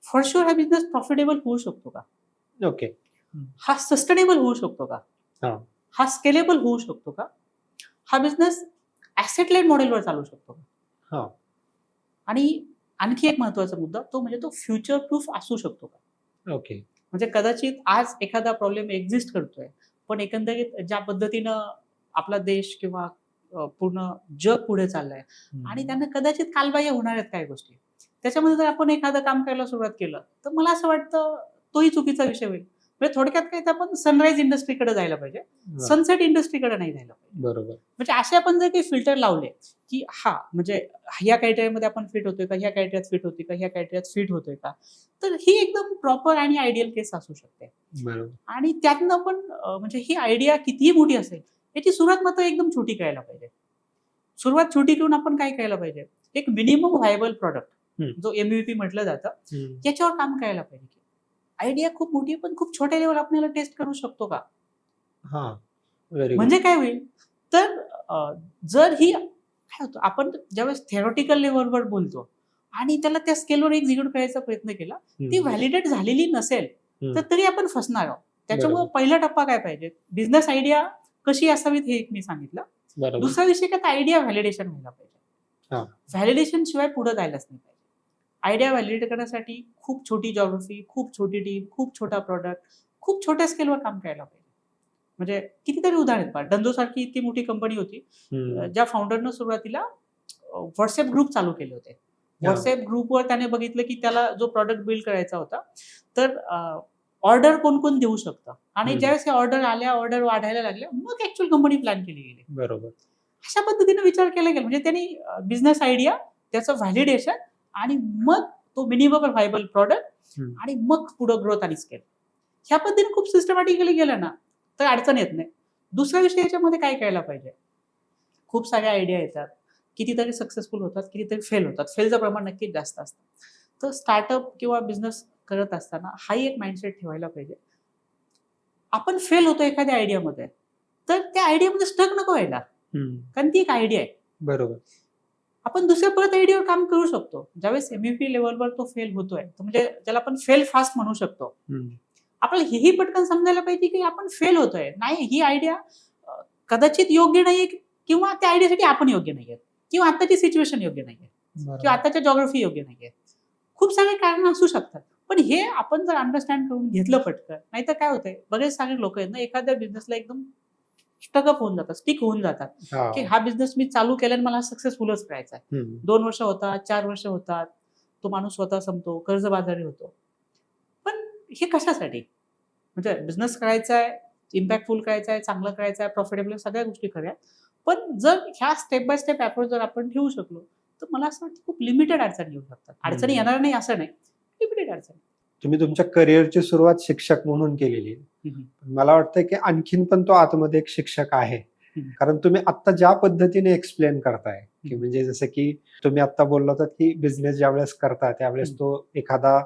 फॉर शुअर हा बिझनेस प्रॉफिटेबल होऊ शकतो का, ओके. हा सस्टेनेबल होऊ शकतो का, हा स्केलेबल होऊ शकतो का, हा बिझनेस ऍसेट लाईट मॉडेलवर चालू शकतो का, आणि आणखी एक महत्वाचा मुद्दा तो म्हणजे तो फ्युचर प्रूफ असू शकतो का. ओके. म्हणजे कदाचित आज एखादा प्रॉब्लेम एक्झिस्ट करतोय, पण एकंदरीत ज्या पद्धतीनं आपला देश किंवा पूर्ण जग पुढे चाललंय आणि त्यांना कदाचित कालबाह्य होणार आहेत काही गोष्टी, त्याच्यामध्ये जर आपण एखादं काम करायला सुरुवात केलं तर मला असं वाटतं तोही चुकीचा विषय होईल. म्हणजे थोडक्यात काय, तर आपण सनराईज इंडस्ट्रीकडे जायला पाहिजे, सनसेट इंडस्ट्रीकडे नाही जायला पाहिजे. बरोबर. म्हणजे असे आपण जर काही फिल्टर लावले की हा म्हणजे ह्या क्रायटेरियामध्ये आपण फिट होतोय का, ह्या क्रायटेरियात फिट होतोय का, ह्या क्रायटेरियात फिट होतोय का, तर ही एकदम प्रॉपर आणि आयडियल केस असू शकते. बरोबर. आणि त्यातनं पण म्हणजे ही आयडिया कितीही मोठी असेल याची सुरुवात मात्र एकदम छोटी करायला पाहिजे. सुरुवात छोटी करून आपण काय करायला पाहिजे, एक मिनिमम व्हायबल प्रॉडक्ट जो MVP म्हटलं जातं याच्यावर काम करायला पाहिजे. आयडिया खूप मोठी पण खूप छोट्या लेवल आपल्याला टेस्ट करू शकतो का. म्हणजे काय होईल, तर जर ही काय होतं, आपण ज्यावेळेस थेरॉटिकल लेवलवर बोलतो आणि त्याला त्या स्केलवर एक्झिक्यूट करायचा प्रयत्न केला, ती व्हॅलिडेट झालेली नसेल तर तरी आपण फसणार आहोत. त्याच्यामुळे पहिला टप्पा काय पाहिजे, बिझनेस आयडिया कशी असावीत हे एक मी सांगितलं. दुसरा विषय काय, आयडिया व्हॅलिडेशन व्हायला पाहिजे. व्हॅलिडेशन शिवाय पुढे जायलाच नाही पाहिजे. आयडिया व्हॅलिडेट करण्यासाठी खूप छोटी जॉग्राफी, खूप छोटी टीम, खूप छोटा प्रॉडक्ट, खूप छोट्या स्केलवर काम करायला पाहिजे. म्हणजे कितीतरी उदाहरण पहा, डंजो सारखी इतकी मोठी कंपनी होती, ज्या फाउंडरनं सुरुवातीला व्हॉट्सअप ग्रुप चालू केले होते. व्हॉट्सअप ग्रुपवर त्याने बघितलं की त्याला जो प्रॉडक्ट बिल्ड करायचा होता, तर ऑर्डर कोण कोण देऊ शकतं, आणि ज्यावेळेस हे ऑर्डर वाढायला लागल्या, मग ऍक्च्युअल कंपनी प्लॅन केली गेली. बरोबर. अशा पद्धतीने विचार केला गेला. म्हणजे त्यांनी बिझनेस आयडिया, त्याचं व्हॅलिडेशन, आणि मग तो मिनिमम व्हायबल प्रॉडक्ट, आणि मग पुढे ग्रोथ आणि स्केल. ह्या पद्धतीने खूप सिस्टमॅटिकली गेलं ना तर अडचण येत नाही. दुसऱ्या विषय याच्यामध्ये काय करायला पाहिजे, खूप साऱ्या आयडिया येतात, कितीतरी सक्सेसफुल होतात, कितीतरी फेल होतात. फेलचं प्रमाण नक्कीच जास्त असतं. तर स्टार्टअप किंवा बिझनेस करत असताना हाही एक माइंडसेट ठेवायला पाहिजे. आपण फेल होतो एखाद्या आयडियामध्ये, तर त्या आयडियामध्ये स्टक नको व्हायला, कारण ती एक आयडिया आहे. बरोबर. आपण दुसऱ्या परत आयडियावर काम करू शकतो. ज्यावेळेस MVP लेवलवर तो फेल होतोय, म्हणजे ज्याला आपण फेल फास्ट म्हणू शकतो, आपल्याला हेही पटकन समजायला पाहिजे की आपण फेल होतोय, नाही ही आयडिया कदाचित योग्य नाहीये, किंवा त्या आयडियासाठी आपण योग्य नाहीये, किंवा आताची सिच्युएशन योग्य नाहीये, किंवा आताच्या जॉग्राफी योग्य नाहीये. खूप सारे कारण असू शकतात. पण हे आपण जर अंडरस्टँड करून घेतलं पटकन, नाहीतर काय होतंय, बरेच सारे लोक आहेत ना एखाद्या बिझनेसला एकदम स्टकअप होऊन जातात, स्टिक होऊन जातात, की हा बिझनेस मी चालू केला आणि मला सक्सेसफुलच करायचा आहे. 2 वर्ष होतात, 4 वर्ष होतात, तो माणूस स्वतः संपतो, कर्जबाजारी होतो. पण हे कशासाठी, म्हणजे बिझनेस करायचा आहे, इम्पॅक्टफुल करायचा आहे, चांगलं करायचं आहे, प्रॉफिटेबल, सगळ्या गोष्टी खऱ्या. पण जर ह्या स्टेप बाय स्टेप अप्रोच जर आपण ठेवू शकलो, तर मला असं वाटतं खूप लिमिटेड अडचणी येऊ शकतात. अडचणी येणार नाही असं नाही, लिमिटेड अडचणी. तुम्ही तुमच्या करिअरची सुरुवात शिक्षक म्हणून केलेली आहे. मला वाटतं की आणखीन पण तो आतमध्ये एक शिक्षक आहे, कारण तुम्ही आता ज्या पद्धतीने एक्सप्लेन करताय, की म्हणजे जसं की तुम्ही आता बोलला होता की बिझनेस ज्यावेळेस करता त्यावेळेस तो एखादा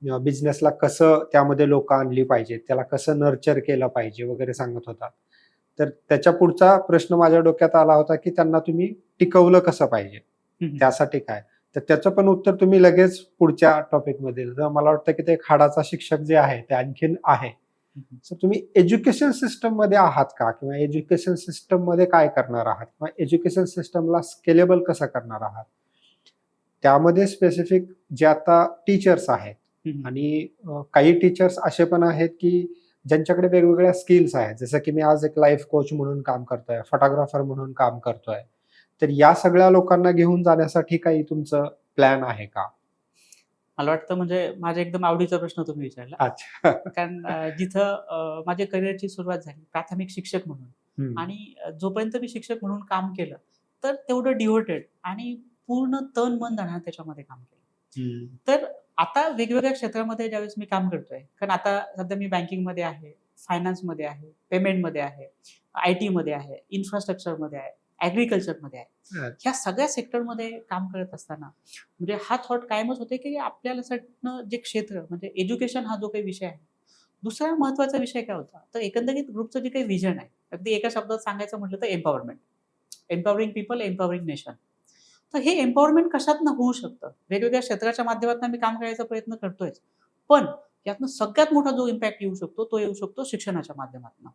बिझनेसला कसं त्यामध्ये लोक आणली पाहिजे, त्याला कसं नर्चर केलं पाहिजे वगैरे सांगत होता. तर त्याच्या पुढचा प्रश्न माझ्या डोक्यात आला होता की त्यांना तुम्ही टिकवलं कसं पाहिजे, त्यासाठी काय. तर त्याचं पण उत्तर तुम्ही लगेच पुढच्या टॉपिकमध्ये दिलं. तर मला वाटतं की ते एक हाडाचा शिक्षक जे आहे ते आणखीन आहे. तर तुम्ही एज्युकेशन सिस्टम मध्ये आहात का, किंवा एज्युकेशन सिस्टम मध्ये काय करणार आहात, किंवा एज्युकेशन सिस्टमला स्केलेबल कसं करणार आहात, त्यामध्ये स्पेसिफिक जे आता टीचर्स आहेत, आणि काही टीचर्स असे पण आहेत की ज्यांच्याकडे वेगवेगळ्या स्किल्स आहेत, जसं की मी आज एक लाईफ कोच म्हणून काम करतोय, फोटोग्राफर म्हणून काम करतोय. तर या सगळ्या लोकांना घेऊन जाण्यासाठी काही तुमचं प्लॅन आहे का? मला वाटतं म्हणजे माझ्या एकदम आवडीचा प्रश्न तुम्ही विचारला. अच्छा. कारण जिथं माझ्या करिअरची सुरुवात झाली प्राथमिक शिक्षक म्हणून, हम्म. आणि जोपर्यंत मी शिक्षक म्हणून काम केलं तर तेवढं डिव्होटेड आणि पूर्ण तन मन धनानं त्याच्यामध्ये काम केलं. हम्म. तर आता वेगवेगळ्या क्षेत्रामध्ये ज्यावेळेस मी काम करतोय, कारण आता सध्या मी बँकिंगमध्ये आहे, फायनान्समध्ये आहे, पेमेंटमध्ये आहे, IT मध्ये आहे, इन्फ्रास्ट्रक्चरमध्ये आहे, ॲग्रिकल्चरमध्ये आहे. ह्या सगळ्या सेक्टरमध्ये काम करत असताना म्हणजे हा थॉट कायमच होते की आपल्याला जे क्षेत्र म्हणजे एज्युकेशन हा जो काही विषय आहे, दुसरा महत्त्वाचा विषय काय होता, तर एकंदरीत ग्रुपचं जे काही व्हिजन आहे, अगदी एका शब्दात सांगायचं म्हटलं तर empowerment. Empowering people, empowering nation. तर हे एम्पॉवरमेंट कशातनं होऊ शकतं? वेगवेगळ्या क्षेत्राच्या माध्यमातून मी काम करायचा प्रयत्न करतोय. पण यातनं सगळ्यात मोठा जो इम्पॅक्ट येऊ शकतो, तो येऊ शकतो शिक्षणाच्या माध्यमातून,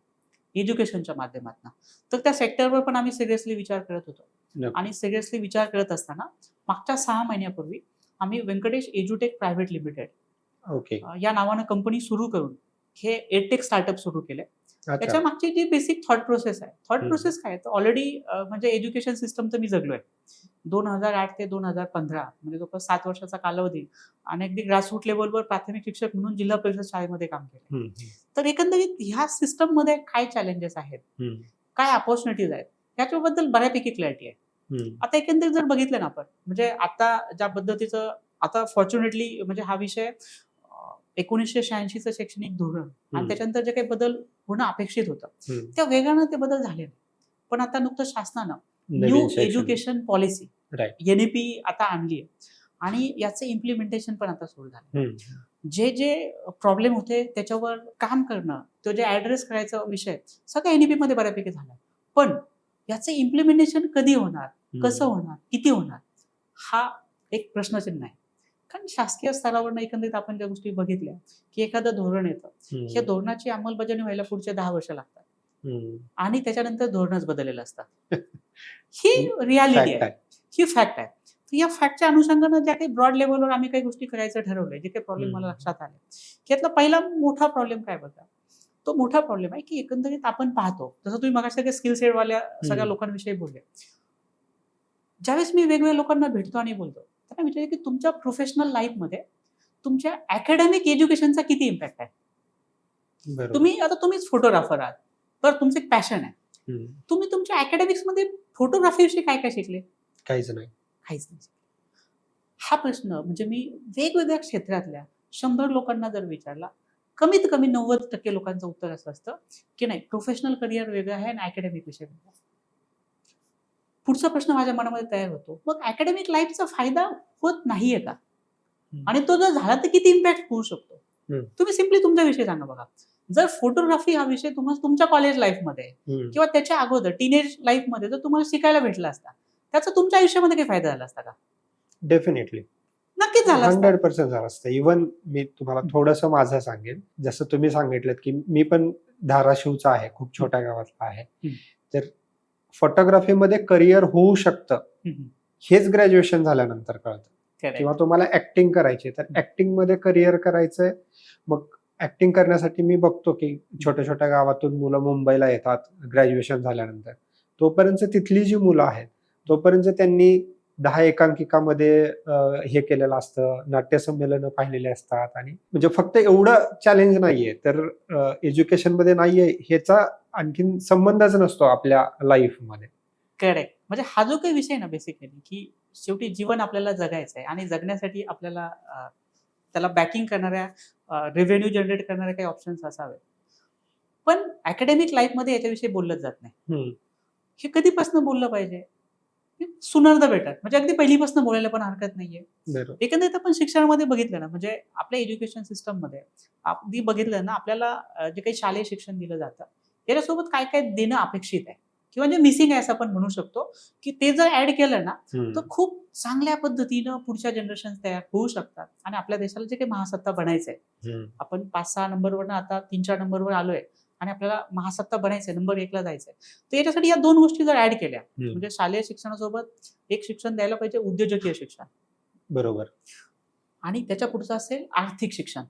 एज्युकेशनच्या माध्यमातून. तर त्या सेक्टरवर पण आम्ही सिरियसली विचार करत होतो. नक्की. आणि सिरियसली विचार करत असताना मागच्या 6 महिन्यापूर्वी आम्ही व्यंकटेश एज्युटेक प्रायव्हेट लिमिटेड ओके. या नावानं कंपनी सुरू करून हे एडटेक स्टार्टअप सुरू केले. अच्छा. त्याच्या मागची जी बेसिक थॉट प्रोसेस आहे, थॉट हम्म. प्रोसेस काय तर ऑलरेडी म्हणजे एज्युकेशन सिस्टम तर मी जगलोय. 2008 ते 2015 म्हणजे जवळपास 7 वर्षाचा कालावधी, आणि अगदी ग्रासरूट लेव्हलवर प्राथमिक शिक्षक म्हणून जिल्हा परिषद शाळेमध्ये काम केलं. हम्म. तर एकंदरीत ह्या सिस्टममध्ये काय चॅलेंजेस आहेत, हम्म. काय अपॉर्च्युनिटीज आहेत, याच्याबद्दल बऱ्यापैकी क्लॅरिटी आहे. हम्म. आता एकंदरीत जर बघितलं ना आपण, म्हणजे आता ज्या पद्धतीचं आता फॉर्च्युनेटली म्हणजे हा विषय 1986चं शैक्षणिक धोरण आणि त्याच्यानंतर जे काही बदल होणं अपेक्षित होतं, हम्म. त्या वेगानं ते बदल झाले नाही. पण आता नुकतं शासनानं न्यू नवीन शैक्षणिक एज्युकेशन पॉलिसी राईट. NEP आता आणली आहे, आणि याचं इम्प्लिमेंटेशन पण आता सुरू झालं. हम्म. जे प्रॉब्लेम होते त्याच्यावर काम करणं, तो जे ऍड्रेस करायचा विषय सगळं NEP मध्ये बऱ्यापैकी झाला. पण याचं इम्प्लिमेंटेशन कधी होणार, कसं होणार, किती होणार, हा एक प्रश्नचिन्ह आहे. कारण शासकीय स्तरावर एकंदरीत आपण ज्या गोष्टी बघितल्या की एखादं धोरण येतं, या धोरणाची अंमलबजावणी व्हायला पुढचे 10 वर्ष लागतात, हम्म. आणि त्याच्यानंतर धोरणच बदललेलं असतं. ही रियालिटी Fact आहे, ही फॅक्ट आहे. तर या फॅक्टच्या अनुषंगानं ज्या काही ब्रॉड लेवलवर आम्ही काही गोष्टी करायचं ठरवलंय, जे काही प्रॉब्लेम मला लक्षात आले, की यातला पहिला मोठा प्रॉब्लेम काय बघा, तो मोठा प्रॉब्लेम आहे की एकंदरीत आपण पाहतो, जसं तुम्ही मगाशी सगळ्या स्किल सेटवाल्या सगळ्या लोकांविषयी बोलले. ज्यावेळेस मी वेगवेगळ्या लोकांना भेटतो आणि बोलतो, त्यांना विचारते की तुमच्या प्रोफेशनल लाईफमध्ये तुमच्या अकॅडमिक एज्युकेशनचा किती इम्पॅक्ट आहे. बरोबर. आता तुम्हीच फोटोग्राफर आहात, तर तुमचं एक पॅशन आहे. तुम्ही तुमच्या अकॅडमिक्समध्ये फोटोग्राफीविषयी काय काय शिकले? काहीच नाही. काहीच नाही. हा प्रश्न म्हणजे मी वेगवेगळ्या क्षेत्रातल्या 100 लोकांना जर विचारला, कमीत कमी 90% लोकांचं उत्तर असं असतं की नाही, प्रोफेशनल करिअर वेगळं आहे आणि अकॅडमिक विषय वेगळा. पुढचा प्रश्न माझ्या मनामध्ये तयार होतो, मग अकॅडमिक लाईफचा फायदा होत नाहीये का, आणि तो जर झाला तर किती इम्पॅक्ट होऊ शकतो? तुम्ही सिम्पली तुमचा विषय सांगा. बघा, जर फोटोग्राफी हा विषय तुम्हाला तुमच्या कॉलेज लाईफमध्ये किंवा त्याच्या अगोदर टीनेज लाईफमध्ये जर तुम्हाला शिकायला भेटला असता, त्याचा तुमच्या आयुष्यामध्ये काही फायदा झाला असता का? डेफिनेटली नक्कीच झाला असता. 100% झालं असतं. इव्हन मी तुम्हाला थोडंसं माझं सांगेन, जसं तुम्ही सांगितलं की मी पण धाराशिवचा आहे, खूप छोट्या गावातला आहे. तर फोटोग्राफीमध्ये करिअर होऊ शकतं हेच ग्रॅज्युएशन झाल्यानंतर कळतं. किंवा तुम्हाला ऍक्टिंग करायची, तर ऍक्टिंग मध्ये करिअर करायचंय, मग ऍक्टिंग करण्यासाठी मी बघतो की छोट्या छोट्या गावातून मुलं मुंबईला येतात ग्रॅज्युएशन झाल्यानंतर. तोपर्यंत तिथली जी मुलं आहेत, तोपर्यंत त्यांनी 10 एकांकिकामध्ये हे केलेलं असतं, नाट्यसंमेलनं पाहिलेले असतात, आणि म्हणजे फक्त एवढं चॅलेंज नाहीये, तर एज्युकेशन मध्ये नाहीये ह्याचा आणखीन संबंधच नसतो आपल्या लाईफमध्ये. करेक्ट. म्हणजे हा जो काही विषय ना बेसिकली, की शेवटी जीवन आपल्याला जगायचं आहे, आणि जगण्यासाठी आपल्याला त्याला बॅकिंग करणाऱ्या, रेव्हेन्यू जनरेट करणाऱ्या काही ऑप्शन्स असावेत. पण अकॅडमिक लाईफमध्ये याच्याविषयी बोललंच जात नाही. हे कधीपासून बोललं पाहिजे? सुनर द बेटर, म्हणजे अगदी पहिलीपासून बोलायला पण हरकत नाहीये. एकंदरीत आपण शिक्षणामध्ये बघितलं ना, म्हणजे आपल्या एज्युकेशन सिस्टममध्ये अगदी बघितलं ना, आपल्याला जे काही शालेय शिक्षण दिलं जातं, त्याच्यासोबत काय काय देणं अपेक्षित आहे. किंवा जे मिसिंग आहे असं आपण म्हणू शकतो, की ते जर ऍड केलं ना हम्म. तर खूप चांगल्या पद्धतीनं पुढच्या जनरेशन तयार होऊ शकतात आणि आपल्या देशाला जे काही महासत्ता बनायचंय, हम्म. आपण 5-6 नंबरवरनं आता 3-4 नंबरवर आलोय आणि आपल्याला महासत्ता बनायचंय, नंबर 1ला जायचंय. तर याच्यासाठी या 2 गोष्टी जर ऍड केल्या, म्हणजे शालेय शिक्षणासोबत एक शिक्षण द्यायला पाहिजे उद्योजकीय शिक्षण, बरोबर. आणि त्याच्या पुढचं असेल आर्थिक शिक्षण.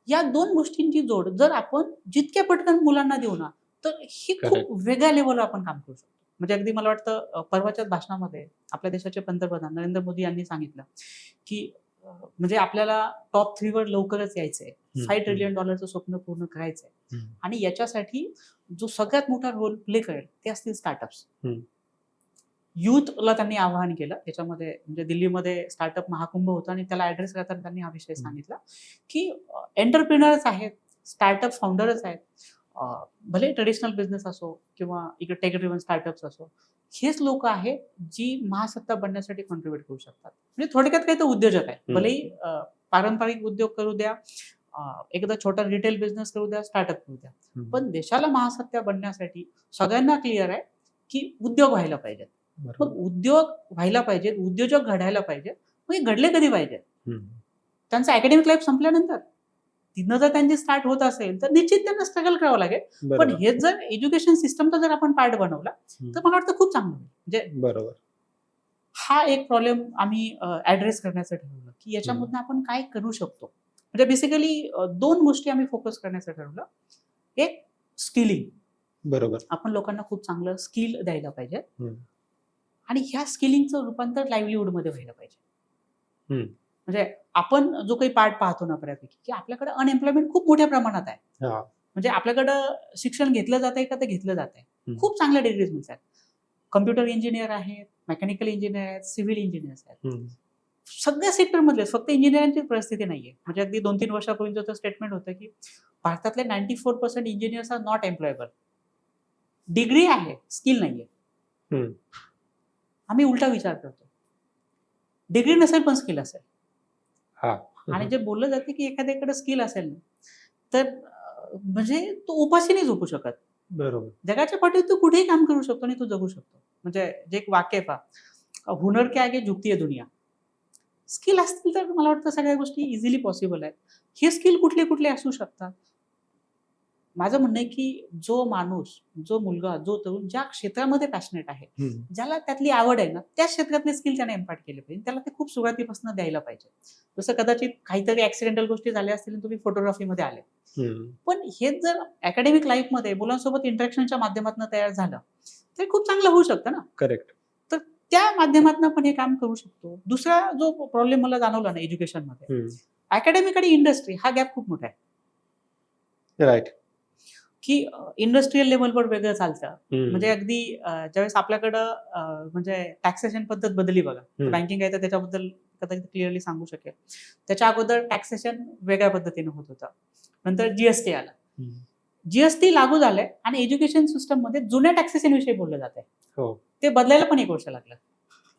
या 2 गोष्टींची जोड जर आपण जितक्या पटकन मुलांना देऊ ना, तर ही Correct. खूप वेगळ्या लेवलवर आपण काम करू शकतो. म्हणजे अगदी मला वाटतं परवाच्याच भाषणामध्ये आपल्या देशाचे पंतप्रधान नरेंद्र मोदी यांनी सांगितलं, की म्हणजे आपल्याला टॉप 3 वर लवकरच यायचंय. $5 ट्रिलियन स्वप्न पूर्ण करायचंय. आणि याच्यासाठी जो सगळ्यात मोठा रोल प्ले करेल ते असतील स्टार्टअप्स. युथला त्यांनी आवाहन केलं त्याच्यामध्ये, म्हणजे दिल्लीमध्ये स्टार्टअप महाकुंभ होता आणि त्याला ऍड्रेस करताना त्यांनी हा विषय सांगितला, की एंटरप्रिनर्स आहेत, स्टार्टअप फाउंडरच आहेत, भले ट्रेडिशनल बिझनेस असो किंवा इकडे टेक ड्रिव्हन स्टार्टअप्स असो, हेच लोक आहेत जी महासत्ता बनण्यासाठी कॉन्ट्रीब्युट करू शकतात. म्हणजे थोडक्यात काही तर उद्योजक आहे, भलेही पारंपरिक उद्योग करू द्या, एखादा छोटा रिटेल बिझनेस करू द्या, स्टार्टअप करू द्या, पण देशाला महासत्ता बनण्यासाठी सगळ्यांना क्लिअर आहे की उद्योग व्हायला पाहिजेत. मग उद्योग व्हायला पाहिजेत, उद्योजक घडायला पाहिजेत. मग हे घडले कधी पाहिजेत? त्यांचं अकॅडमिक लाईफ संपल्यानंतर. तिथनं जर त्यांची स्टार्ट होत असेल तर निश्चित त्यांना स्ट्रगल करावं लागेल. पण हेच जर एज्युकेशन सिस्टमचा जर आपण पार्ट बनवला तर मला वाटतं खूप चांगलं होईल. म्हणजे बरोबर. हा एक प्रॉब्लेम आम्ही ऍड्रेस करण्याचं ठरवलं, की याच्यामधनं आपण काय करू शकतो. म्हणजे बेसिकली 2 गोष्टी आम्ही फोकस करण्याचं ठरवलं. एक स्किलिंग, बरोबर. आपण लोकांना खूप चांगलं स्किल द्यायला पाहिजे आणि ह्या स्किलिंगचं रूपांतर लाईव्हलीहूड मध्ये व्हायला पाहिजे. म्हणजे आपण जो काही पार्ट पाहतो ना बऱ्यापैकी, की आपल्याकडे अनएम्प्लॉयमेंट खूप मोठ्या प्रमाणात आहे. म्हणजे आपल्याकडं शिक्षण घेतलं जातंय का, ते घेतलं जातंय. खूप चांगल्या डिग्रीज मिळतात. कम्प्युटर इंजिनियर आहेत, मेकॅनिकल इंजिनियर आहेत, सिव्हिल इंजिनियर्स आहेत. सगळ्या सेक्टरमधले, फक्त इंजिनिअरिंगची परिस्थिती नाहीये. म्हणजे अगदी 2-3 वर्षापूर्वीचं स्टेटमेंट होतं, की भारतातले 94% engineers are not employable. Degree आहे, स्किल नाहीये. आम्ही उलटा विचार करतो. डिग्री नसेल पण स्किल असेल. आणि जे बोललं जाते की एखाद्याकडे स्किल असेल ना, तर म्हणजे तो उपाशी नाही झोपू शकत. बरोबर. जगाच्या पाठीवर तू कुठेही काम करू शकतो आणि तू जगू शकतो. म्हणजे जे एक वाक्य आहे पहा, हुनर के आगे झुकती है दुनिया. स्किल असतील तर मला वाटतं सगळ्या गोष्टी इझिली पॉसिबल आहेत. हे स्किल कुठले कुठले असू शकतात. माझं म्हणणं आहे की जो माणूस, जो मुलगा, जो तरुण ज्या क्षेत्रामध्ये पॅशनेट आहे, ज्याला त्यातली आवड आहे ना, त्या क्षेत्रातले स्किल त्याने इम्पार्ट केले पाहिजे. त्याला ते खूप सुरुवातीपासून द्यायला पाहिजे. जसं कदाचित काहीतरी ऍक्सिडेंटल गोष्टी झाल्या असतील आणि तुम्ही फोटोग्राफीमध्ये आले, पण हेच जर अकॅडमिक लाईफमध्ये मुलांसोबत इंटरॅक्शनच्या माध्यमातून तयार झालं तर खूप चांगलं होऊ शकतं ना. करेक्ट. तर त्या माध्यमातून आपण हे काम करू शकतो. दुसरा जो प्रॉब्लेम मला जाणवला ना एज्युकेशनमध्ये, अकॅडमिक आणि इंडस्ट्री हा गॅप खूप मोठा आहे. राईट. की इंडस्ट्रियल लेवलवर वेगळं चालतं. म्हणजे अगदी ज्यावेळेस आपल्याकडं म्हणजे टॅक्सेशन पद्धत बदलली बघा, बँकिंग आहे तर त्याच्याबद्दल कदाचित क्लिअरली सांगू शकेल. त्याच्या अगोदर टॅक्सेशन वेगळ्या पद्धतीने होत होतं. नंतर जीएसटी आला. जीएसटी लागू झालंय आणि एज्युकेशन सिस्टम मध्ये जुन्या टॅक्सेशन विषयी बोललं जात आहे. ते बदलायला पण 1 वर्ष लागलं.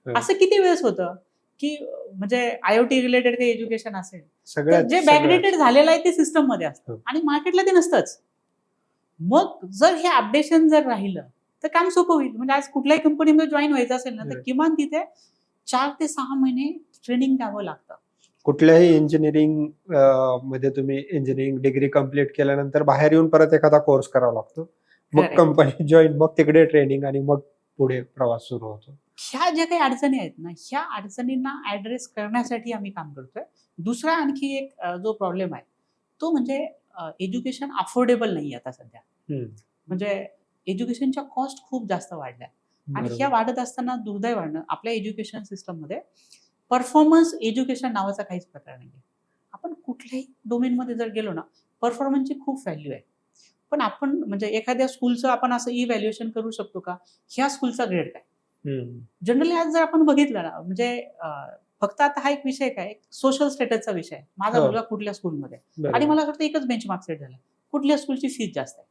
असं किती वेळेस होतं की म्हणजे आयओटी रिलेटेड काही एज्युकेशन असेल तर जे बॅकडेटेड झालेलं आहे ते सिस्टम मध्ये असतं आणि मार्केटला ते नसतंच. मग जर हे अपडेशन जर राहिलं तर काम सोपं होईल. म्हणजे आज कुठल्याही कंपनीमध्ये जॉईन व्हायचं असेल ना तर किमान तिथे 4 ते 6 महिने ट्रेनिंग द्यावं लागतं. कुठल्याही इंजिनिअरिंग मध्ये तुम्ही इंजिनिअरिंग डिग्री कंप्लीट केल्यानंतर बाहेर येऊन परत एखादा कोर्स करावा लागतो. मग कंपनी जॉईन, मग तिकडे ट्रेनिंग आणि मग पुढे प्रवास सुरू होतो. ह्या ज्या काही अडचणी आहेत ना, ह्या अडचणींना ऍड्रेस करण्यासाठी आम्ही काम करतोय. दुसरा आणखी एक जो प्रॉब्लेम आहे तो म्हणजे एज्युकेशन अफोर्डेबल नाही आता सध्या. म्हणजे एज्युकेशनच्या कॉस्ट खूप जास्त वाढल्या आणि ह्या वाढत असताना दुर्दैवानं आपल्या एज्युकेशन सिस्टममध्ये परफॉर्मन्स एज्युकेशन नावाचा काहीच प्रकार नाहीये. आपण कुठल्याही डोमेनमध्ये जर गेलो ना, परफॉर्मन्सची खूप व्हॅल्यू आहे. पण आपण म्हणजे एखाद्या स्कूलचं आपण असं इव्हॅल्युएशन करू शकतो का, ह्या स्कूलचा ग्रेड काय? जनरली आज जर आपण बघितलं ना, म्हणजे फक्त आता हा एक विषय काय, सोशल स्टेटसचा विषय आहे. माझा मुलगा कुठल्या स्कूलमध्ये, आणि मला वाटतं एकच बेंचमार्क सेट झाला, कुठल्या स्कूलची फीस जास्त आहे.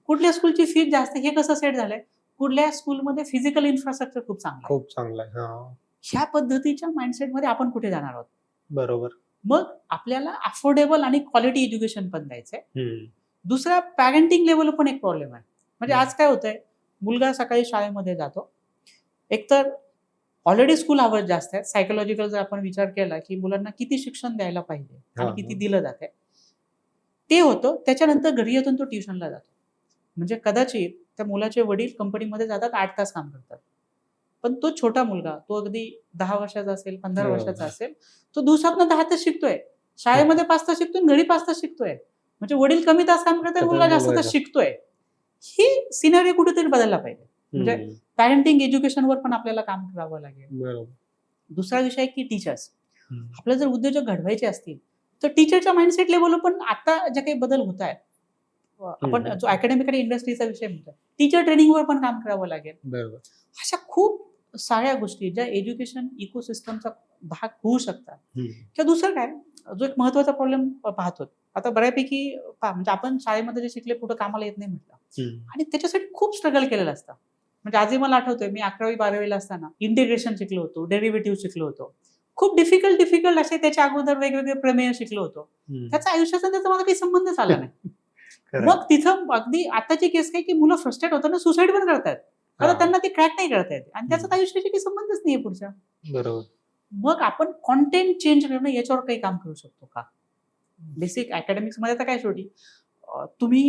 कुठल्या स्कूलची फीस जास्त हे कसं सेट झालंय, कुठल्या स्कूलमध्ये फिजिकल इन्फ्रास्ट्रक्चर खूप चांगलं आहे. ह्या पद्धतीच्या माइंडसेटमध्ये आपण कुठे जाणार आहोत. बरोबर. मग आपल्याला अफोर्डेबल आणि क्वालिटी एज्युकेशन पण द्यायचंय. दुसरा पॅरेंटिंग लेवल पण एक प्रॉब्लेम आहे. म्हणजे आज काय होतंय, मुलगा सकाळी शाळेमध्ये जातो. एकतर ऑलरेडी स्कूल आवर्स जास्त आहेत. सायकोलॉजिकल जर आपण विचार केला, की मुलांना किती शिक्षण द्यायला पाहिजे आणि हां, किती हां. दिलं जातंय. ते होतं. त्याच्यानंतर घरी येऊन तो ट्युशनला जातो. म्हणजे कदाचित त्या मुलाचे वडील कंपनीमध्ये जातात 8 तास काम करतात. पण तो छोटा मुलगा, तो अगदी 10 वर्षाचा असेल, 15 वर्षाचा हो. असेल, तो दिवसातनं 10 तास शिकतोय. शाळेमध्ये 5 तास शिकतोय आणि घरी 5 तास शिकतोय. म्हणजे वडील कमी तास काम करताय, तर मुलगा जास्त मुलगा तास शिकतोय. ही सिनारिओ कुठेतरी बदलला पाहिजे. म्हणजे हं, पॅरेंटिंग एज्युकेशनवर पण आपल्याला काम करावं लागेल. बरोबर. दुसरा विषय आहे की टीचर्स. हं. आपल्याला जर उद्योजक घडवायचे असतील, तर टीचरच्या माइंडसेट लेव्हलवर पण आता जे काही बदल होत आहेत, आपण हं. जो अकॅडमिक आणि इंडस्ट्रीचा विषय म्हणतोय, टीचर ट्रेनिंगवर पण काम करावं लागेल. बरोबर. अशा खूप साऱ्या गोष्टी ज्या एज्युकेशन इकोसिस्टमचा भाग होऊ शकतात. हं. किंवा दुसरं काय, जो एक महत्त्वाचा प्रॉब्लेम पाहतो. आता बऱ्यापैकी म्हणजे आपण शाळेमध्ये जे शिकले पुढे कामाला येत नाही म्हटलं हं. आणि त्याच्यासाठी खूप स्ट्रगल केलेलं असतं. म्हणजे आजही मला आठवतंय मी 11वी-12वी असताना इंटिग्रेशन शिकलो होतो, डेरिव्हेटिव्ह शिकलो होतो. खूप डिफिकल्ट असे त्याच्या अगोदर वेगवेगळे प्रमेय शिकलो होतो. हं. त्याचा आयुष्याचा त्याचा माझा काही संबंधच आला नाही. खरं. मग तिथं अगदी आताची केस काय की मुलं फ्रस्ट्रेट होताना सुसाईड पण करतायत. कारण हां. त्यांना ते क्रॅक नाही करता येत आणि त्याचा हं. आयुष्याशी काही संबंधच नाहीये पुढच्या. बरोबर. मग आपण कंटेंट चेंज करणं याच्यावर काही काम करू शकतो का? बेसिक अकॅडमिक्समध्ये तर काय शेवटी तुम्ही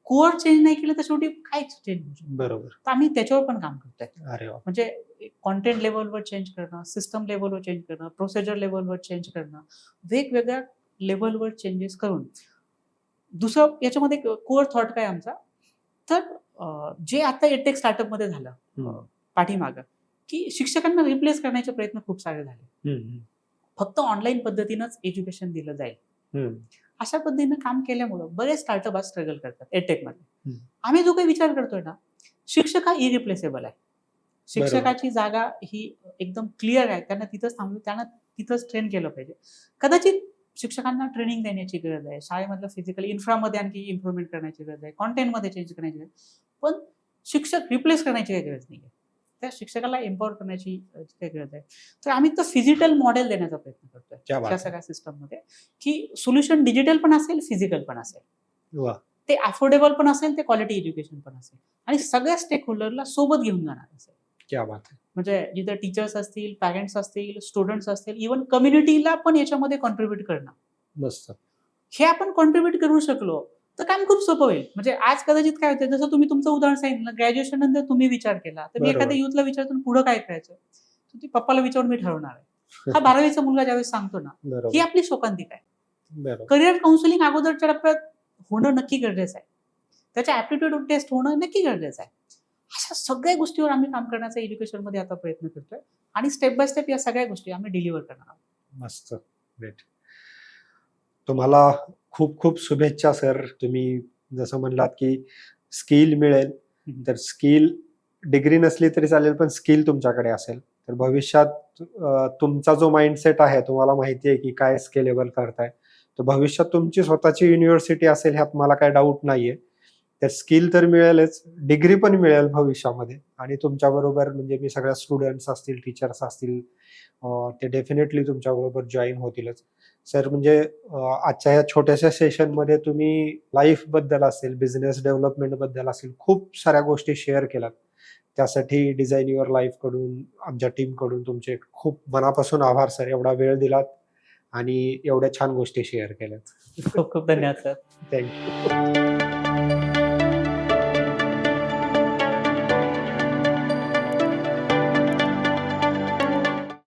कोअर चेंज नाही केलं तर शेवटी काय चेंज होऊ शकतं? बरोबर. तर आम्ही त्याच्यावर पण काम करतोय. अरे वाह! म्हणजे कंटेंट लेव्हलवर चेंज करणं, सिस्टम लेव्हलवर चेंज करणं, प्रोसिजर लेव्हलवर चेंज करणं, वेगवेगळ्या लेव्हलवर चेंजेस करून दुसरं याच्यामध्ये कोअर थॉट काय आमचा, तर जे आता एडटेक स्टार्टअपमध्ये झालं हं. पाठीमागं, की शिक्षकांना रिप्लेस करण्याचे प्रयत्न खूप सारे झाले. हं, हं. फक्त ऑनलाईन पद्धतीनंच एज्युकेशन दिलं जाईल. हं. अशा पद्धतीनं काम केल्यामुळं बरेच स्टार्टअप आज स्ट्रगल करतात एडटेकमध्ये. हं. आम्ही जो काही विचार करतोय ना, शिक्षक हा इरिप्लेसेबल आहे. बरोबर. शिक्षकाची जागा ही एकदम क्लिअर आहे. त्यांना तिथंच ट्रेन केलं पाहिजे. कदाचित शिक्षकांना ट्रेनिंग देण्याची गरज आहे. शाळेमधलं फिजिकल इन्फ्रामध्ये आणखी इम्प्रूव्हमेंट करण्याची गरज आहे. कंटेंटमध्ये चेंज करण्याची गरज आहे. पण शिक्षक रिप्लेस करण्याची काही गरज नाहीये. त्या शिक्षकाला एम्पॉवर करण्याची काही गरज आहे. तर आम्ही तर फिजिकल मॉडेल देण्याचा प्रयत्न करतोय. क्या बात त्या है! सगळ्या सिस्टममध्ये, की सोल्युशन डिजिटल पण असेल, फिजिकल पण असेल. वाह! ते अफोर्डेबल पण असेल, ते क्वालिटी एज्युकेशन पण असेल आणि सगळ्या स्टेक होल्डरला सोबत घेऊन जाणार असेल. क्या बात है! म्हणजे जिथे टीचर्स असतील, पॅरेंट्स असतील, स्टुडंट्स असतील, इव्हन कम्युनिटीला पण याच्यामध्ये कॉन्ट्रिब्यूट करणं. मस्त. हे आपण कॉन्ट्रिब्यूट करू शकलो, तर काम खूप सोपं होईल. म्हणजे आज कदाचित काय होतं, जसं तुम्ही तुमचं उदाहरण सांगितलं, ग्रॅज्युएशन नंतर तुम्ही विचार केला, तर मी बरोबर. एखाद्या युथला विचारतो पुढे काय करायचं? तर ती पप्पाला विचारून मी ठरवणार आहे. हा 12वीचा मुलगा ज्यावेळेस सांगतो ना, ही बरोबर. आपली शोकांतिका आहे. बरोबर. करिअर काउन्सिलिंग अगोदरच्या टप्प्यात होणं नक्की गरजेचं आहे. त्याच्या ॲप्टिट्यूड टेस्ट होणं नक्की गरजेचं आहे. अशा सगळ्या गोष्टीवर आम्ही काम करण्याचा एज्युकेशनमध्ये आता प्रयत्न करतोय आणि स्टेप बाय स्टेप या सगळ्या गोष्टी आम्ही डिलिव्हर करणार आहोत. मस्त. ग्रेट. तुम्हाला खूप खूप शुभेच्छा सर. तुम्ही जसं म्हणलात की स्किल मिळेल, तर स्किल डिग्री नसली तरी चालेल, पण स्किल तुमच्याकडे असेल तर भविष्यात तुमचा जो माइंडसेट आहे, तुम्हाला माहिती आहे की काय स्केलेबल करताय, तर भविष्यात तुमची स्वतःची युनिव्हर्सिटी असेल ह्यात मला काही डाऊट नाहीये. तर स्किल तर मिळेलच, डिग्री पण मिळेल भविष्यामध्ये आणि तुमच्याबरोबर म्हणजे मी सगळ्या स्टुडंट्स असतील, टीचर्स असतील, ते डेफिनेटली तुमच्याबरोबर जॉईन होतीलच. सर म्हणजे आजच्या या छोट्याशा सेशनमध्ये तुम्ही लाईफबद्दल असेल, बिझनेस डेव्हलपमेंटबद्दल असेल, खूप साऱ्या गोष्टी शेअर केल्यात. त्यासाठी डिझाइन युअर लाईफकडून, आमच्या टीमकडून तुमचे खूप मनापासून आभार सर. एवढा वेळ दिलात आणि एवढ्या छान गोष्टी शेअर केल्यात. खूप खूप धन्यवाद सर. थँक्यू.